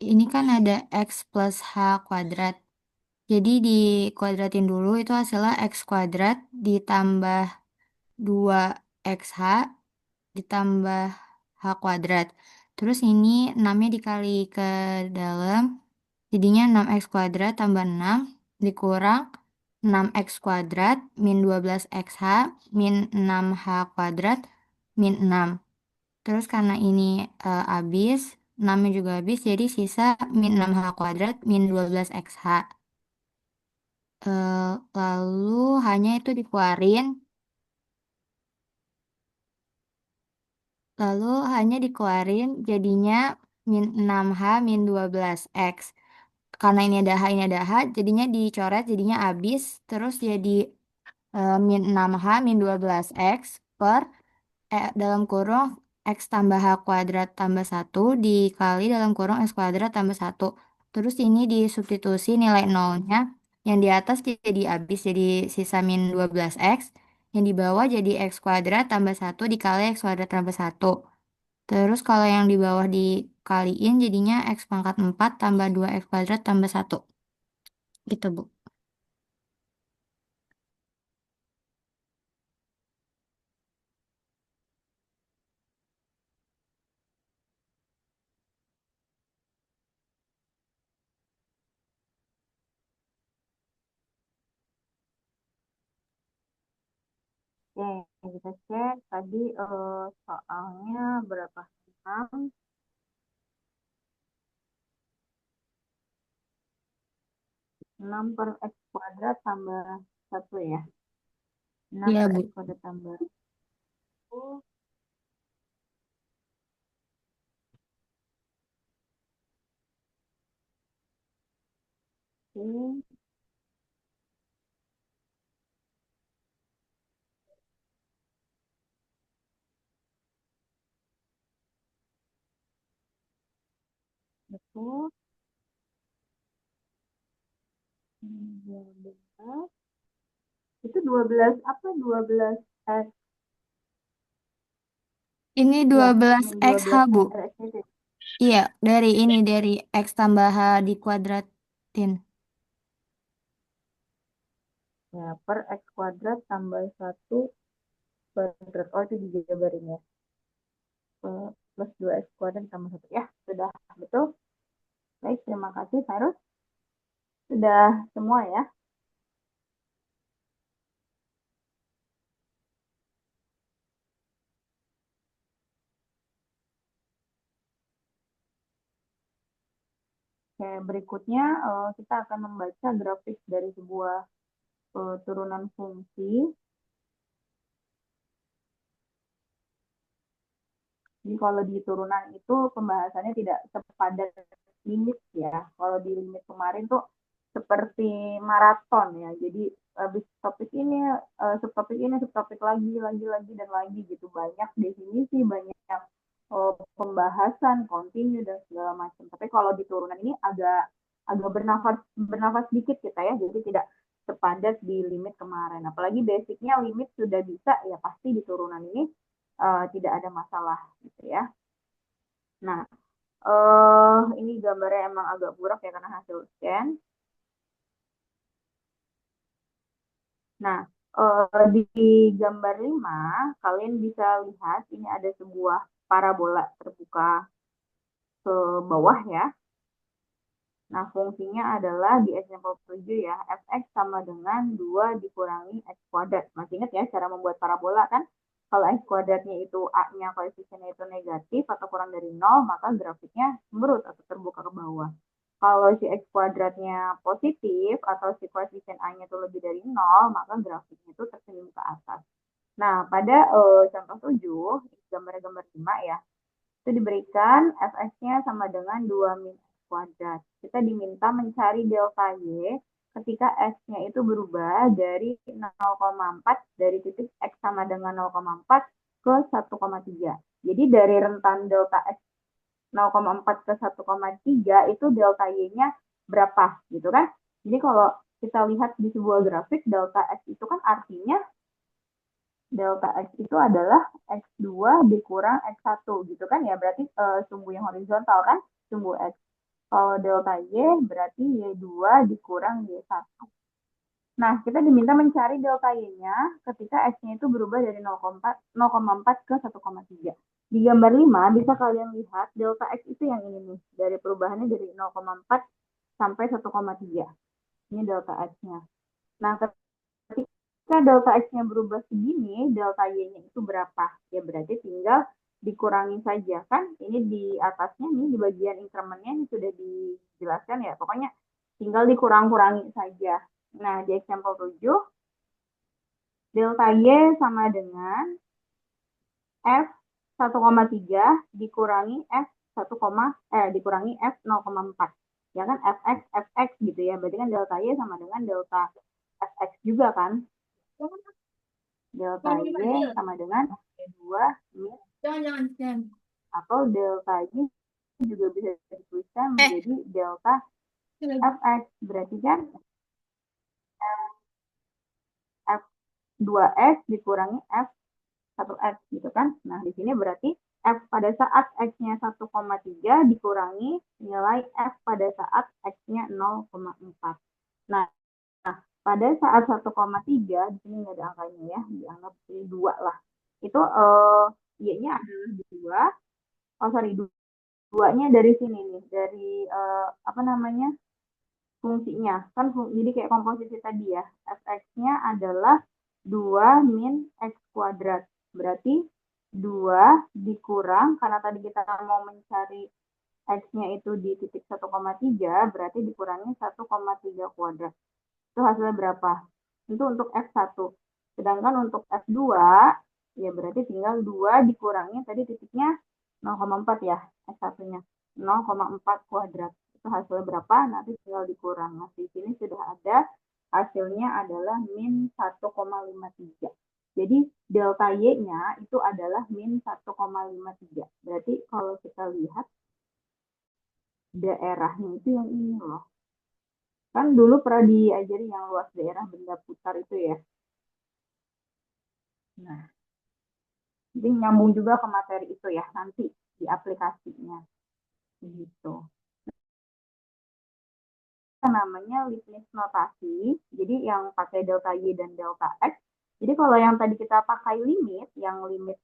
S3: ini kan ada X plus H kuadrat. Jadi dikuadratin dulu itu hasilnya X kuadrat ditambah 2XH ditambah H kuadrat. Terus ini 6-nya dikali ke dalam. Jadinya 6X kuadrat tambah 6 dikurang 6X kuadrat min 12XH min 6H kuadrat min 6. Terus karena ini habis, 6-nya juga habis, jadi sisa min 6H kuadrat min 12XH. Lalu hanya itu dikeluarin, jadinya min 6H min 12X. Karena ini ada H, ini ada H, jadinya dicoret, jadinya habis, terus jadi min 6H min 12X per dalam kurung X tambah H kuadrat tambah 1 dikali dalam kurung X kuadrat tambah 1. Terus ini disubstitusi nilai nolnya, yang di atas jadi habis, jadi sisa min 12X, yang di bawah jadi X kuadrat tambah 1 dikali X kuadrat tambah 1. Terus kalau yang di bawah dikaliin jadinya X pangkat 4 tambah 2X kuadrat tambah 1. Gitu Bu.
S1: Oke, kita cek tadi soalnya berapa? 6, 6 per X kuadrat tambah 1 ya. 6
S3: Iya
S1: per
S3: Bu.
S1: X kuadrat tambah 1. Oke, betul. 12. Itu 12 apa? 12 X
S3: Ini
S1: ya, min
S3: 12XH
S1: 12
S3: Bu.
S1: X itu.
S3: Iya, dari X tambah H dikuadratin.
S1: Ya, per X kuadrat tambah 1 kuadrat. Oh, itu dijabarin ya. Plus 2X kuadrat tambah 1. Ya, sudah betul. Baik, terima kasih, Virus. Sudah semua ya. Oke, berikutnya kita akan membaca grafik dari sebuah turunan fungsi. Jadi kalau di turunan itu pembahasannya tidak sepadat limit ya. Kalau di limit kemarin tuh seperti maraton ya. Jadi habis topik ini, subtopik lagi, dan lagi gitu. Banyak definisi, banyak pembahasan, continue dan segala macam. Tapi kalau di turunan ini agak agak bernafas sedikit kita ya. Jadi tidak sepadat di limit kemarin. Apalagi basicnya limit sudah bisa ya pasti di turunan ini tidak ada masalah gitu ya. Nah, ini gambarnya emang agak burak ya karena hasil scan. Nah, di gambar 5, kalian bisa lihat ini ada sebuah parabola terbuka ke bawah ya. Nah, fungsinya adalah di example 7 ya, fx sama dengan 2 dikurangi x kuadrat. Masih ingat ya cara membuat parabola kan? Kalau x kuadratnya itu a-nya koefisiennya itu negatif atau kurang dari 0, maka grafiknya cemberut atau terbuka ke bawah. Kalau si x kuadratnya positif atau si koefisien a-nya itu lebih dari 0, maka grafiknya itu tersenyum ke atas. Nah, pada contoh 7, gambar-gambar 5 ya, itu diberikan fx-nya sama dengan 2 min x kuadrat. Kita diminta mencari delta y ketika x-nya itu berubah dari 0,4 dari titik x sama dengan 0,4 ke 1,3. Jadi dari rentan delta x 0,4 ke 1,3 itu delta y-nya berapa gitu kan? Jadi kalau kita lihat di sebuah grafik delta x itu kan artinya delta x itu adalah x2 dikurang x1 gitu kan ya, berarti sumbu yang horizontal kan, sumbu x. Kalau delta y berarti y2 dikurang y1. Nah, kita diminta mencari delta y-nya ketika x-nya itu berubah dari 0,4 ke 1,3. Di gambar 5 bisa kalian lihat delta x itu yang ini nih, dari perubahannya dari 0,4 sampai 1,3. Ini delta x-nya. Nah, ketika delta x-nya berubah segini, delta y-nya itu berapa? Ya berarti tinggal dikurangi saja kan. Ini di atasnya nih, di bagian incrementnya ini sudah dijelaskan ya. Pokoknya tinggal dikurang-kurangi saja. Nah, di example 7, delta y sama dengan f 1,3 dikurangi f 1, dikurangi f 0,4. Ya kan fx gitu ya. Berarti kan delta y sama dengan delta fx juga kan. Delta y sama dengan 2 min atau delta y juga bisa dituliskan menjadi delta fx. Berarti kan f2x dikurangi f1x gitu kan. Nah, di sini berarti f pada saat x-nya 1,3 dikurangi nilai f pada saat x-nya 0,4. Nah, pada saat 1,3 di sini nggak ada angkanya ya, dianggap ini 2 lah. Itu y-nya adalah 2. Oh, sorry, 2-nya dari sini nih, dari apa namanya? Fungsinya. Kan jadi kayak komposisi tadi ya. Fx-nya adalah 2 min x kuadrat. Berarti 2 dikurang, karena tadi kita mau mencari x-nya itu di titik 1,3, berarti dikurangi 1,3 kuadrat. Itu hasilnya berapa? Itu untuk F1. Sedangkan untuk F2, ya berarti tinggal 2 dikurangi tadi titiknya 0,4 ya, F1-nya. 0,4 kuadrat. Itu hasilnya berapa? Nanti tinggal dikurang. Nah, di sini sudah ada hasilnya adalah min 1,53. Jadi delta Y-nya itu adalah min 1,53. Berarti kalau kita lihat daerahnya itu yang ini loh. Kan dulu pernah diajari yang luas daerah benda putar itu ya. Nah, jadi nyambung juga ke materi itu ya nanti di aplikasinya. Begitu. Namanya Leibniz notasi. Jadi yang pakai delta Y dan delta X. Jadi kalau yang tadi kita pakai limit, yang limit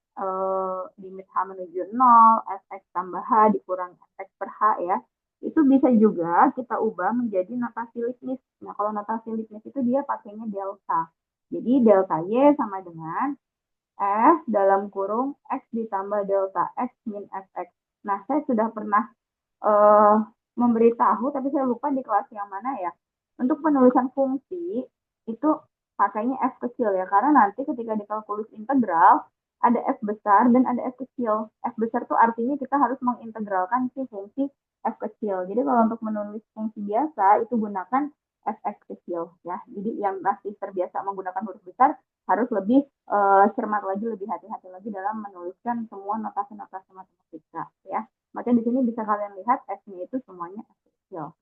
S1: H menuju 0, Fx tambah H dikurang Fx per H ya, itu bisa juga kita ubah menjadi notasi Leibniz. Nah, kalau notasi Leibniz itu dia pakainya delta. Jadi delta Y sama dengan F dalam kurung X ditambah delta X min Fx. Nah, saya sudah pernah memberitahu, tapi saya lupa di kelas yang mana ya. Untuk penulisan fungsi, itu pakainya F kecil ya, karena nanti ketika dikalkulus integral, ada F besar dan ada F kecil. F besar itu artinya kita harus mengintegralkan si fungsi F kecil. Jadi kalau untuk menulis fungsi biasa, itu gunakan fx kecil ya. Jadi yang masih terbiasa menggunakan huruf besar harus lebih cermat lagi, lebih hati-hati lagi dalam menuliskan semua notasi-notasi matematika ya. Makanya di sini bisa kalian lihat f-nya itu semuanya f kecil.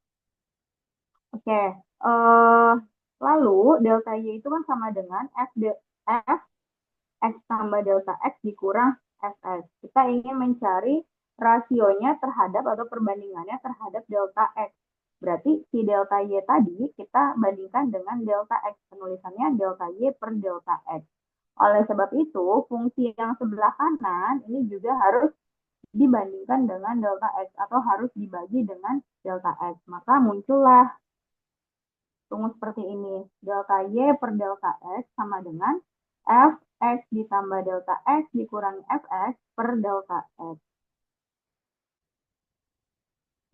S1: Oke, lalu delta y itu kan sama dengan f x tambah delta x dikurang fs. Kita ingin mencari rasionya terhadap atau perbandingannya terhadap delta x. Berarti si delta y tadi kita bandingkan dengan delta x. Penulisannya delta y per delta x. Oleh sebab itu, fungsi yang sebelah kanan ini juga harus dibandingkan dengan delta x atau harus dibagi dengan delta x. Maka muncullah rumus seperti ini. Delta Y per delta X sama dengan Fx ditambah delta X dikurangi Fx per delta X.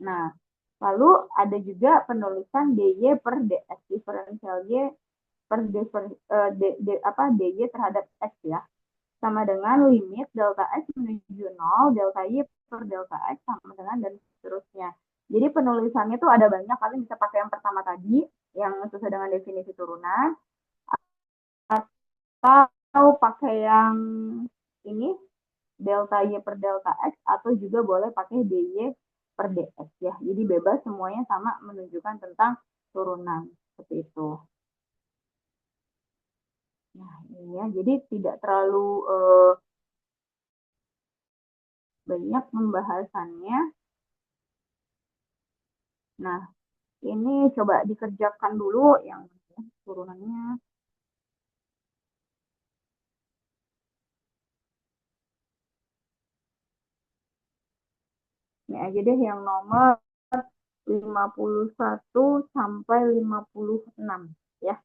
S1: Nah, lalu ada juga penulisan dy per dx, diferensial y per dy terhadap x ya. Sama dengan limit delta x menuju 0, delta y per delta x sama dengan dan seterusnya. Jadi penulisannya tuh ada banyak, kalian bisa pakai yang pertama tadi, yang sesuai dengan definisi turunan, atau pakai yang ini, delta y per delta x, atau juga boleh pakai dy per dx ya. Jadi bebas, semuanya sama menunjukkan tentang turunan, seperti itu. Nah, ini ya, jadi tidak terlalu banyak pembahasannya. Nah, ini coba dikerjakan dulu yang turunannya. Ini aja deh yang nomor 51 sampai 56 ya.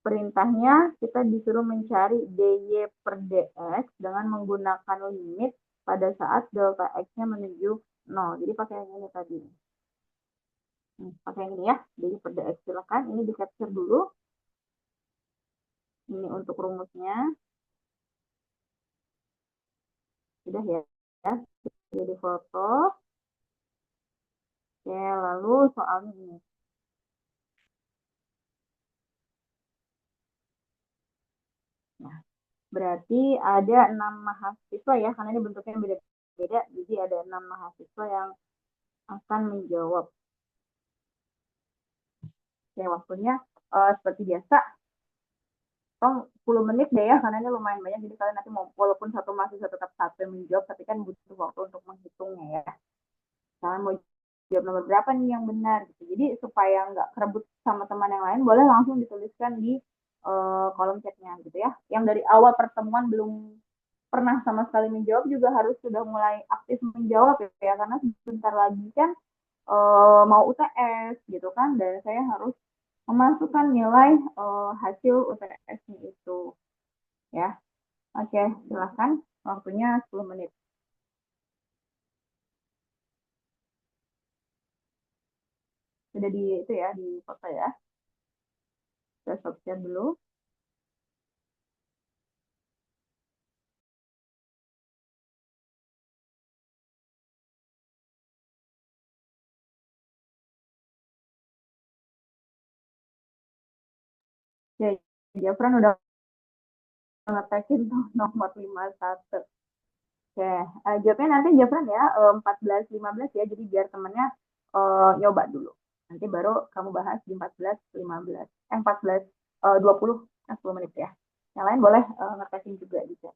S1: Perintahnya kita disuruh mencari dy per dx dengan menggunakan limit pada saat delta x-nya menuju 0. Jadi pakai yang ini tadi. Pakai yang ini ya, dy per dx. Silakan, ini di capture dulu. Ini untuk rumusnya. Sudah ya, jadi foto. Oke, lalu soalnya ini. Nah, berarti ada 6 mahasiswa ya, karena ini bentuknya beda-beda. Jadi ada 6 mahasiswa yang akan menjawab. Oke, waktunya seperti biasa. 10 menit deh ya, karena ini lumayan banyak. Jadi kalian nanti mau, walaupun satu mahasiswa tetap satu yang menjawab, tapi kan butuh waktu untuk menghitungnya ya. Kalian mau jawab nomor berapa nih yang benar gitu. Jadi supaya nggak kerebut sama teman yang lain, boleh langsung dituliskan di kolom chatnya gitu ya. Yang dari awal pertemuan belum pernah sama sekali menjawab juga harus sudah mulai aktif menjawab ya, karena sebentar lagi kan mau UTS gitu kan, dan saya harus memasukkan nilai hasil UTS-nya itu ya. Oke, silahkan, waktunya 10 menit. Sudah di itu ya, di foto ya. Saya stop share dulu. Ya, Jafran udah ngetekin tuh nomor 51. Oke, jawabnya nanti Jafran ya 14-15 ya, jadi biar temennya nyoba dulu. Nanti baru kamu bahas di 14-15. 14-20, 10 menit ya. Yang lain boleh ngetekin juga di chat.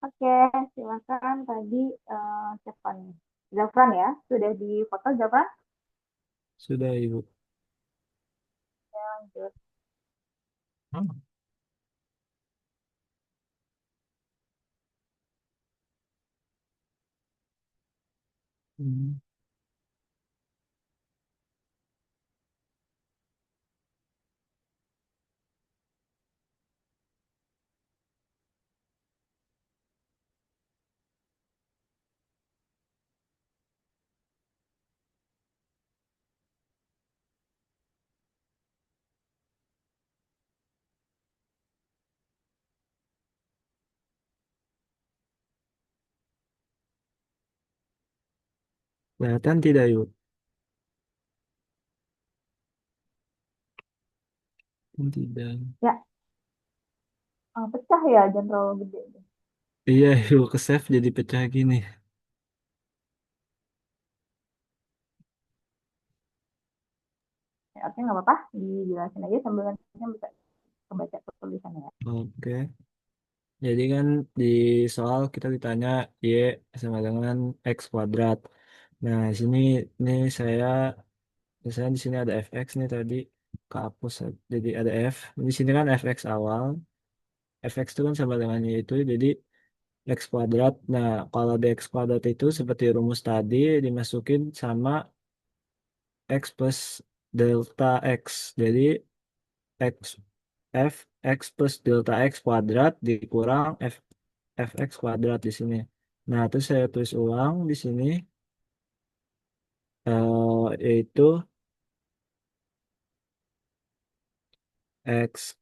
S1: Oke, silakan tadi siapa nih? Zafran ya, sudah di foto Zafran?
S2: Sudah, Ibu.
S1: Lanjut.
S2: Hmm. Kelihatan tidak, Ibu? Tidak.
S1: Ya, pecah ya, jangan terlalu gede.
S2: Iya, Ibu, ke save jadi pecah gini.
S1: Ya, oke, nggak apa-apa, dijelasin aja sambil nanti bisa kebaca tulisannya ya.
S2: Oke. Jadi kan di soal kita ditanya Y sama dengan X kuadrat. Nah, di sini nih saya misalnya di sini ada fx nih tadi kehapus jadi ada f. Di sini kan fx awal, fx itu kan sama dengan y itu jadi x kuadrat. Nah, kalau di x kuadrat itu seperti rumus tadi dimasukin sama x plus delta x. Jadi x f x plus delta x kuadrat dikurang fx kuadrat di sini. Nah, terus saya tulis ulang di sini yaitu x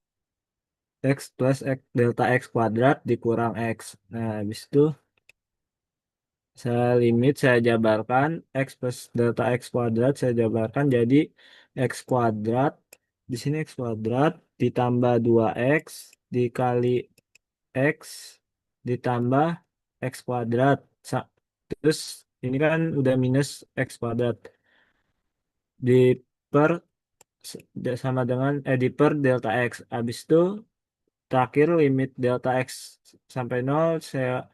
S2: x plus x delta x kuadrat dikurang x. Nah, habis itu saya limit, saya jabarkan x plus delta x kuadrat, saya jabarkan jadi x kuadrat. Di sini x kuadrat ditambah 2x dikali x ditambah x kuadrat. Terus ini kan udah minus x kuadrat di per sama dengan di per delta x. Habis itu terakhir limit delta x sampai nol saya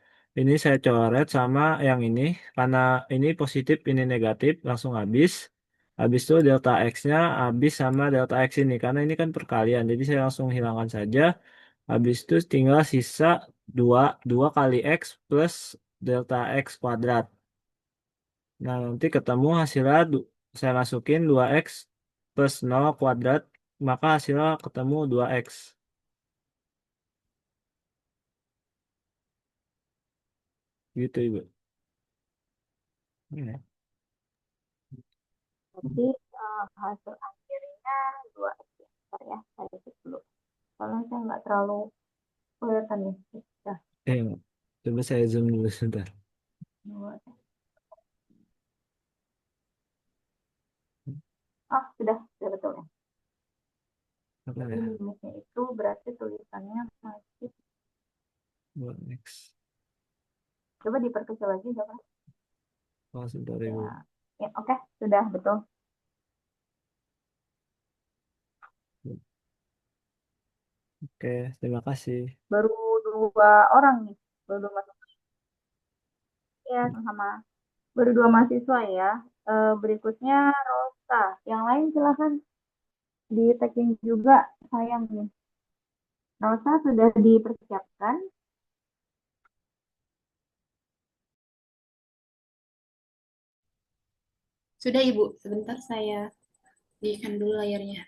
S2: coret sama yang ini karena ini positif ini negatif langsung habis. Habis itu delta x-nya habis sama delta x ini karena ini kan perkalian. Jadi saya langsung hilangkan saja. Habis itu tinggal sisa 2 2 kali x plus delta x kuadrat. Nah, nanti ketemu hasilnya saya masukin 2x plus 0 kuadrat maka hasilnya ketemu 2x. Gitu, Ibu. Iya.
S1: Jadi hasil akhirnya 2x ya. Bentar ya, saya cek dulu. Soalnya saya nggak terlalu kelihatan nih. Ya,
S2: Eh, coba saya zoom dulu sebentar.
S1: 2x. Oh, sudah betul ya.
S2: Apa
S1: Jadi
S2: ya?
S1: limitnya itu berarti tulisannya masih.
S2: 2x.
S1: Coba diperkecil lagi, coba.
S2: Oh, sebentar, Ibu.
S1: Ya, ya oke, sudah betul.
S2: Oke, terima kasih.
S1: Baru 2 orang nih, baru 2 mahasiswa. Ya, sama. Baru 2 mahasiswa ya. Berikutnya Rosa. Yang lain silahkan di tagging juga, sayang nih. Rosa sudah dipersiapkan.
S8: Sudah, Ibu. Sebentar saya lihatkan dulu layarnya.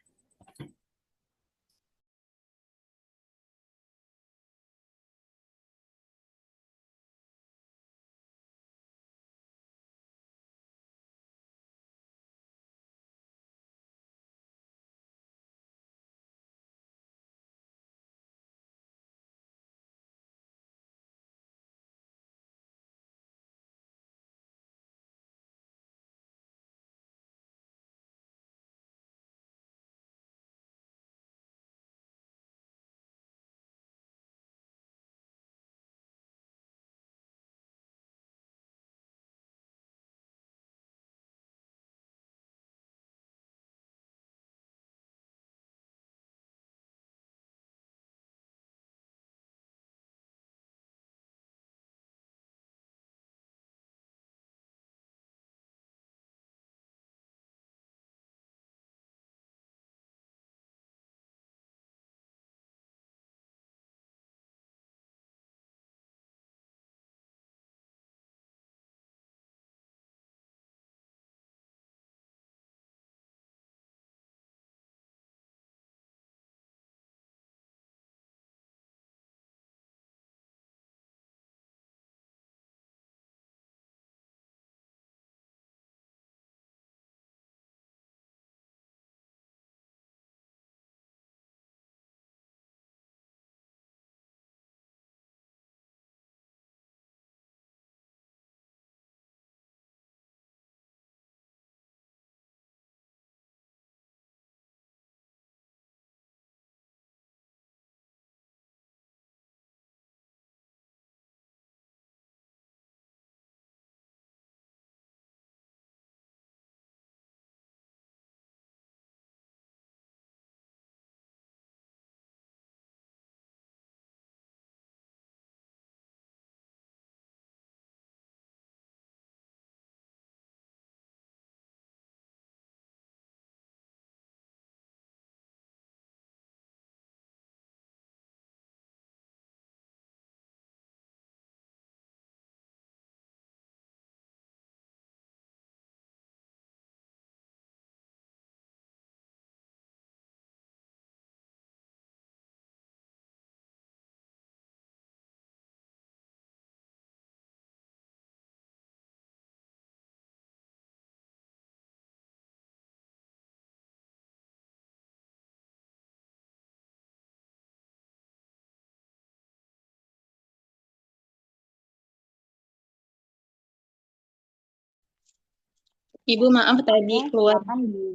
S9: Ibu maaf tadi
S1: Oke,
S9: keluar.
S1: silakan di.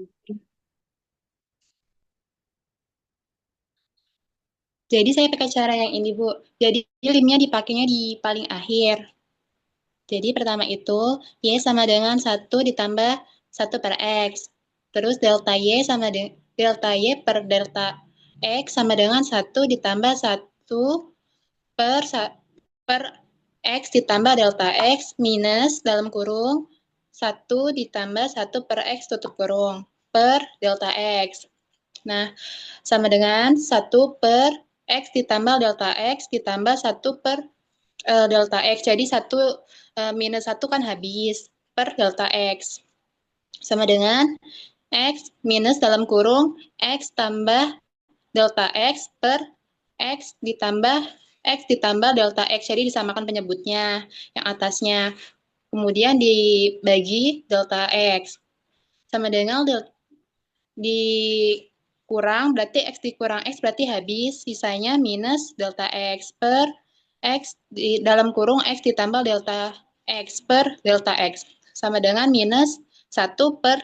S9: Jadi saya pakai cara yang ini, Bu. Jadi limnya dipakainya di paling akhir. Jadi pertama itu, Y sama dengan 1 ditambah 1 per X. Terus delta Y sama delta Y per delta X sama dengan 1 ditambah 1 per X ditambah delta X minus dalam kurung 1 ditambah 1 per X tutup kurung per delta X. Nah, sama dengan 1 per X ditambah delta X ditambah 1 per delta X. Jadi 1 minus 1 kan habis per delta X. Sama dengan X minus dalam kurung X tambah delta X per X ditambah delta X. Jadi disamakan penyebutnya yang atasnya. Kemudian dibagi delta X. Sama dengan dikurang, berarti X dikurang X berarti habis. Sisanya minus delta X per X di dalam kurung X ditambah delta X per delta X. Sama dengan minus 1 per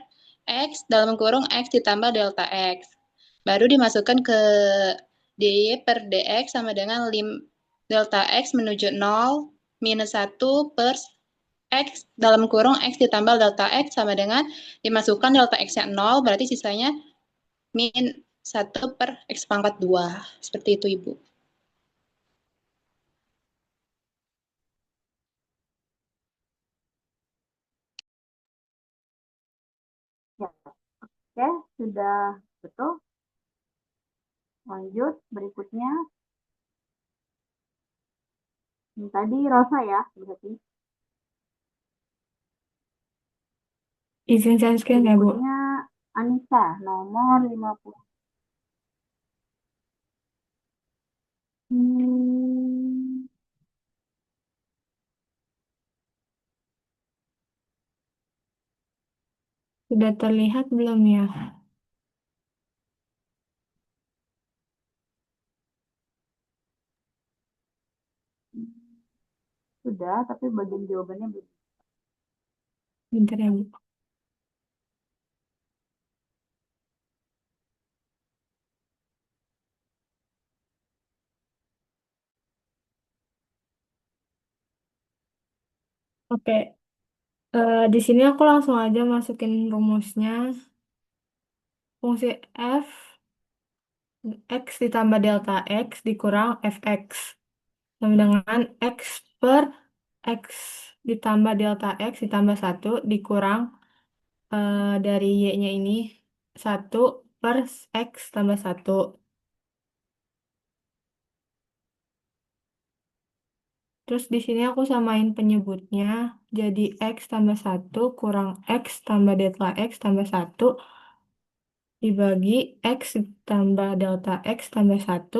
S9: X dalam kurung X ditambah delta X. Baru dimasukkan ke dy per dx sama dengan delta X menuju 0 minus 1 per X dalam kurung X ditambah delta X sama dengan dimasukkan delta X-nya 0, berarti sisanya min 1 per X pangkat 2. Seperti itu, Ibu.
S1: Ya, oke, sudah betul. Lanjut, berikutnya. Ini tadi Rosa ya, berarti.
S3: Izin share screen ya, Bu.
S1: Berikutnya Anissa, nomor 50. Hmm,
S3: Sudah terlihat belum ya?
S1: sudah, tapi bagian jawabannya belum.
S3: Bentar ya, Bu. Oke, di sini aku langsung aja masukin rumusnya. Fungsi f x ditambah delta x dikurang fx sama dengan x per x ditambah delta x ditambah 1 dikurang dari y-nya ini 1 per x tambah 1. Terus di sini aku samain penyebutnya jadi x tambah 1 kurang x tambah delta x tambah 1 dibagi x ditambah delta x tambah 1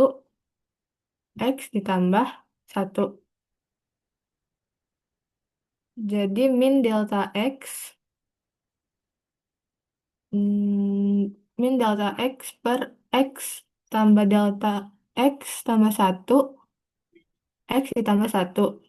S3: x ditambah 1. Jadi min delta x min delta x per x tambah delta x tambah 1 x ditambah 1.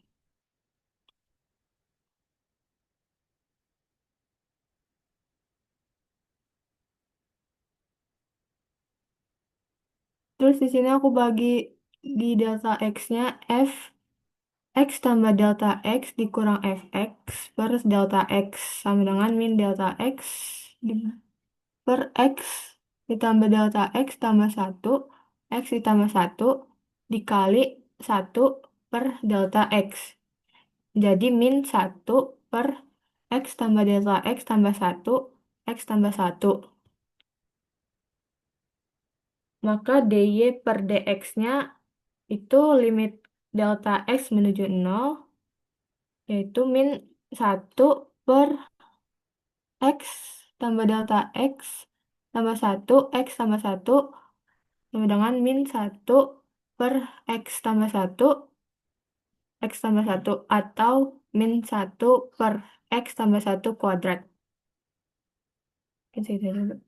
S3: Terus di sini aku bagi di delta x-nya f x tambah delta x dikurang fx per delta x sama dengan min delta x per x ditambah delta x tambah 1 x ditambah 1 dikali 1 per delta x. Jadi min 1 per x tambah delta x tambah 1 x tambah 1. Maka dy per dx-nya itu limit delta x menuju 0, yaitu min 1 per x tambah delta x tambah 1 x tambah 1 sama dengan min 1 per x tambah 1 x tambah 1 atau min 1 per x tambah 1 kuadrat. Gitu dulu.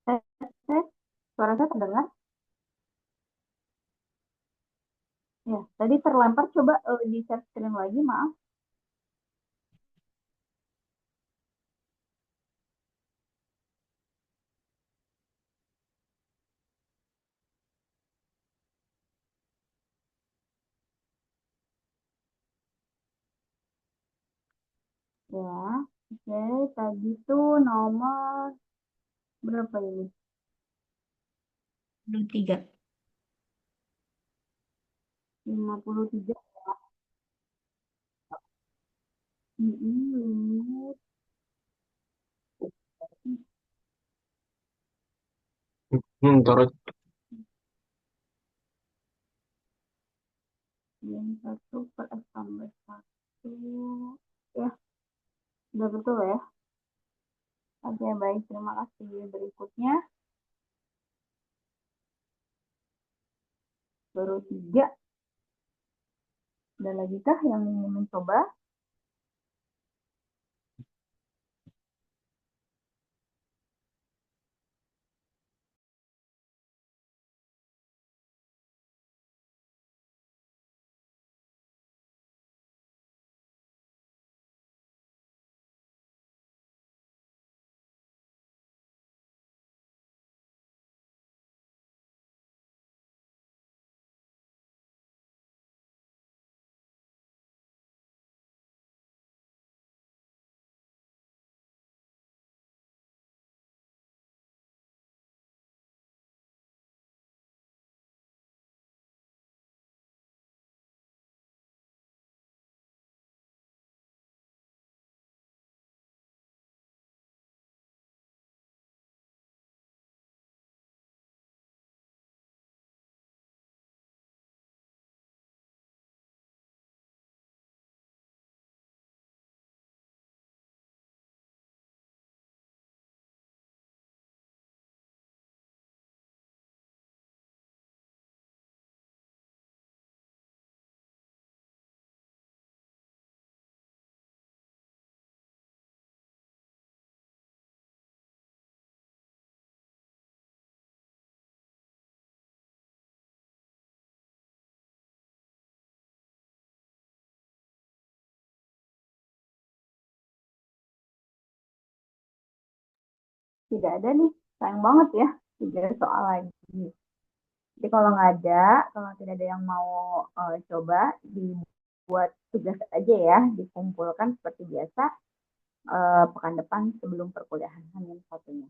S1: Tes, suara saya terdengar? Ya, tadi terlempar. Coba di share screen lagi, maaf. Ya, oke. Tadi tuh nomor berapa ini? 53. 53. Limit
S4: Terus
S1: yang 1 per X tambah 1. Ya, udah betul ya. Oke, baik. Terima kasih. Berikutnya, baru 3. Ada lagi kah yang ingin mencoba? Tidak ada nih. Sayang banget ya. 3 soal lagi. Jadi kalau nggak ada, kalau tidak ada yang mau coba, dibuat tugas aja ya. Dikumpulkan seperti biasa pekan depan sebelum perkuliahan. Hanya satunya.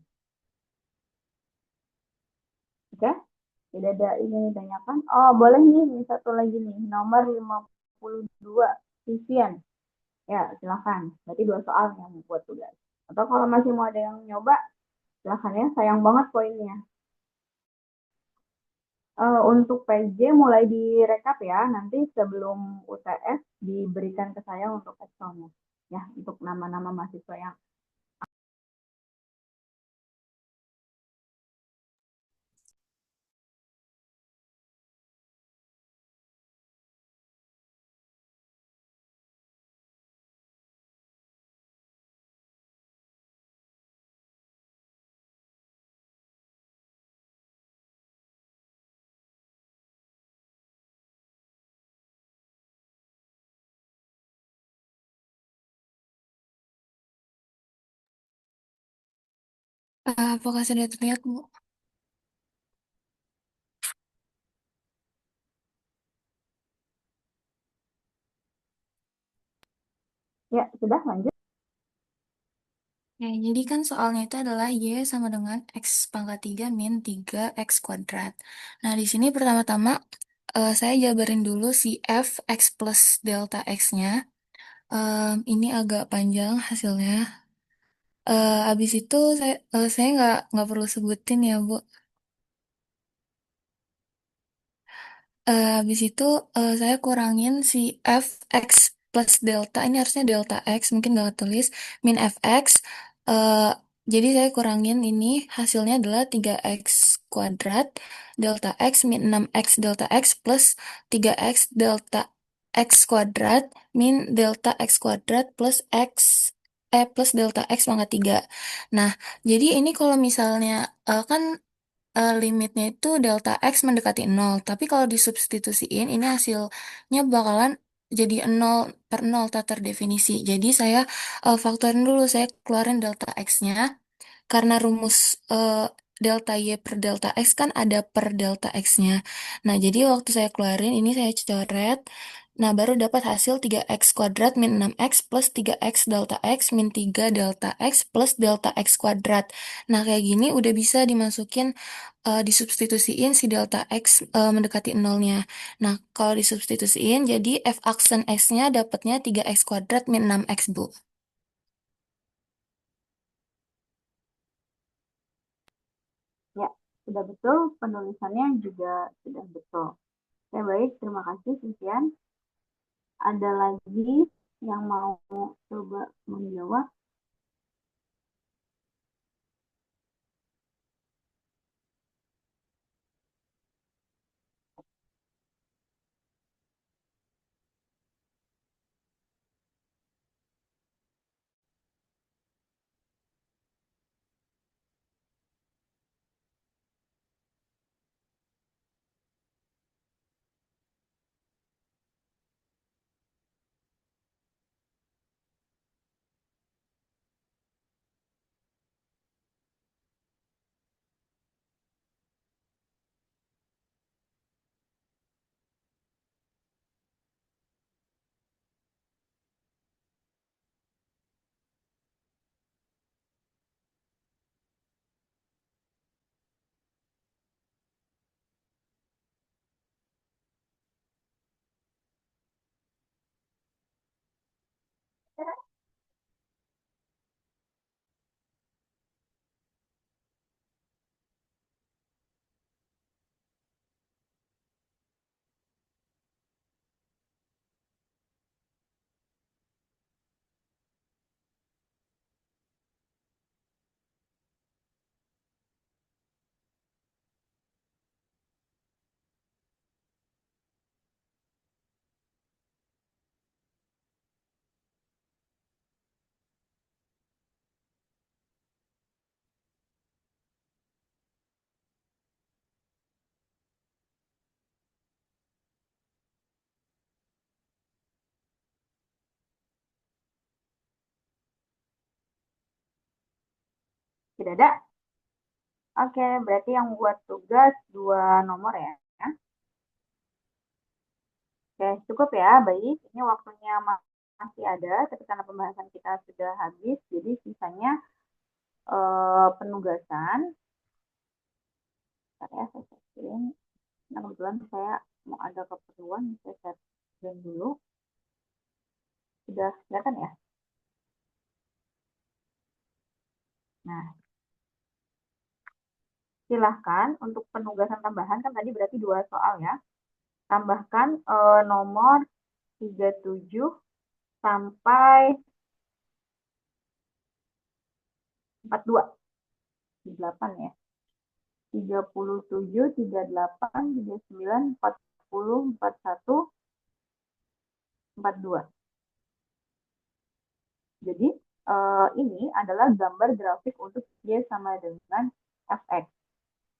S1: Oke? Tidak ada ini ditanyakan. Oh, boleh nih. Ini satu lagi nih. Nomor 52. Vivian. Ya, silakan. Berarti 2 soal yang buat tugas. Atau kalau masih mau ada yang nyoba, silakan ya. Sayang banget poinnya. Untuk PJ mulai direkap ya. Nanti sebelum UTS diberikan ke saya untuk Excelnya. Ya, untuk nama-nama mahasiswa yang
S5: Apakah sudah terlihat, Bu?
S1: ya sudah lanjut.
S5: Ya, jadi kan soalnya itu adalah Y sama dengan X pangkat 3 min 3 X kuadrat. Nah, di sini pertama-tama saya jabarin dulu si F X plus delta X-nya. Ini agak panjang hasilnya. Habis itu saya nggak perlu sebutin ya, Bu. Habis itu saya kurangin si f x plus delta. Ini harusnya delta x, mungkin nggak tulis. Min fx. eh jadi saya kurangin ini, hasilnya adalah 3x kuadrat. Delta x min 6x delta x plus 3x delta x kuadrat min delta x kuadrat plus x plus delta X pangkat 3. Nah, jadi ini kalau misalnya kan limitnya itu delta X mendekati 0. Tapi kalau disubstitusiin, ini hasilnya bakalan jadi 0/0 tak terdefinisi. Jadi saya faktorin dulu, saya keluarin delta X-nya. Karena rumus delta Y per delta X kan ada per delta X-nya. Nah, jadi waktu saya keluarin, ini saya coret. Nah, baru dapat hasil 3x kuadrat min 6x plus 3x delta x min 3 delta x plus delta x kuadrat. Nah, kayak gini udah bisa dimasukin, disubstitusiin si delta x mendekati nolnya. Nah, kalau disubstitusiin, jadi f aksen x-nya dapatnya 3x kuadrat min 6x, Bu.
S1: Ya, sudah betul, penulisannya juga sudah betul. Oke, baik, terima kasih, Vivian. Ada lagi yang mau coba menjawab? Tidak ada? Oke, berarti yang buat tugas 2 nomor ya. Oke, cukup ya, baik. Ini waktunya masih ada, tapi karena pembahasan kita sudah habis, jadi sisanya penugasan. Bentar ya, saya setting. Nah, kebetulan saya mau ada keperluan, saya setting dulu. Sudah kelihatan ya? Nah, silahkan untuk penugasan tambahan, kan tadi berarti 2 soal ya. Tambahkan nomor 37 sampai 42. 8 ya. 37, 38, 39, 40, 41, 42. Jadi ini adalah gambar grafik untuk Y sama dengan Fx.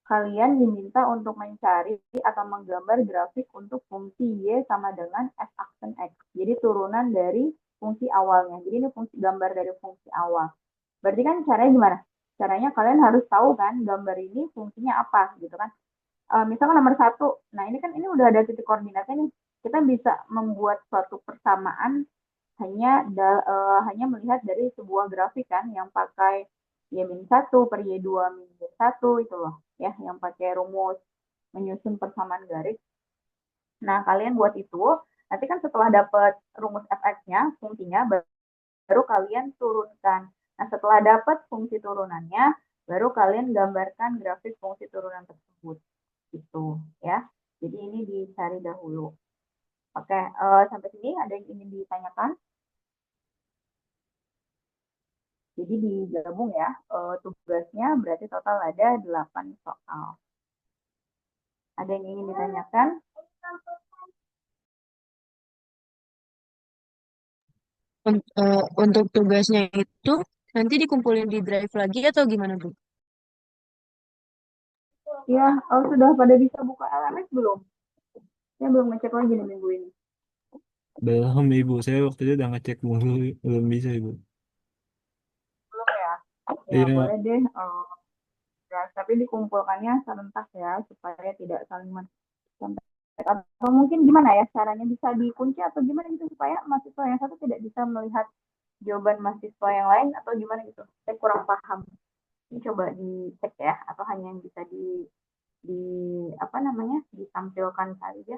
S1: Kalian diminta untuk mencari atau menggambar grafik untuk fungsi Y sama dengan F aksen X. Jadi turunan dari fungsi awalnya. Jadi ini fungsi gambar dari fungsi awal. Berarti kan caranya gimana? Caranya kalian harus tahu kan gambar ini fungsinya apa gitu kan. Misalkan nomor 1, nah ini kan ini udah ada titik koordinatnya nih. Kita bisa membuat suatu persamaan hanya melihat dari sebuah grafik kan yang pakai Y-1 per Y2 min Y1 itu loh ya, yang pakai rumus menyusun persamaan garis. Nah, kalian buat itu, nanti kan setelah dapat rumus fx-nya, fungsinya, baru kalian turunkan. Nah, setelah dapat fungsi turunannya, baru kalian gambarkan grafik fungsi turunan tersebut. Gitu ya. Jadi ini dicari dahulu. Oke, sampai sini ada yang ingin ditanyakan? Jadi digabung ya, tugasnya berarti total ada 8 soal. Ada yang ingin ditanyakan?
S10: Untuk tugasnya itu nanti dikumpulin di drive lagi atau gimana, Bu?
S1: Ya, sudah pada bisa buka LMS belum? Saya belum ngecek lagi nih minggu ini.
S2: Belum Ibu, saya waktu itu udah ngecek mulu, belum bisa Ibu.
S1: Belum ya? Ya,
S2: Iya,
S1: boleh deh. Ya, tapi dikumpulkannya serentak ya, supaya tidak saling mencontek. Atau mungkin gimana ya, caranya bisa dikunci atau gimana gitu, supaya mahasiswa yang satu tidak bisa melihat jawaban mahasiswa yang lain, atau gimana gitu. Saya kurang paham. Ini coba dicek ya, atau hanya yang bisa di apa namanya, ditampilkan saja,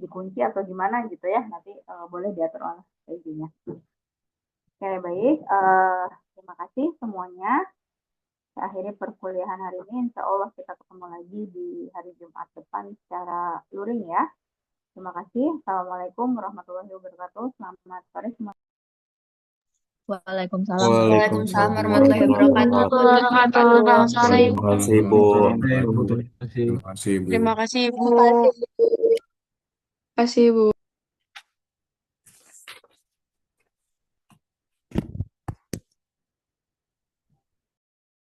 S1: dikunci atau gimana gitu ya, nanti boleh diatur oleh PJ-nya. Oke, baik. Terima kasih semuanya. Saya akhiri perkuliahan hari ini. Insya Allah kita ketemu lagi di hari Jumat depan secara luring ya. Terima kasih. Assalamualaikum warahmatullahi wabarakatuh. Selamat sore semua.
S10: Waalaikumsalam
S3: Waalaikumsalam
S10: warahmatullahi
S3: warahmatullahi
S10: wabarakatuh.
S3: wabarakatuh.
S10: Selamat sore, Ibu.
S11: Terima kasih, Bu.
S2: Ibu, terima kasih.
S11: Terima kasih, Bu.
S10: Terima kasih, Ibu.
S7: Terima kasih, Bu.
S10: Terima kasih, Bu.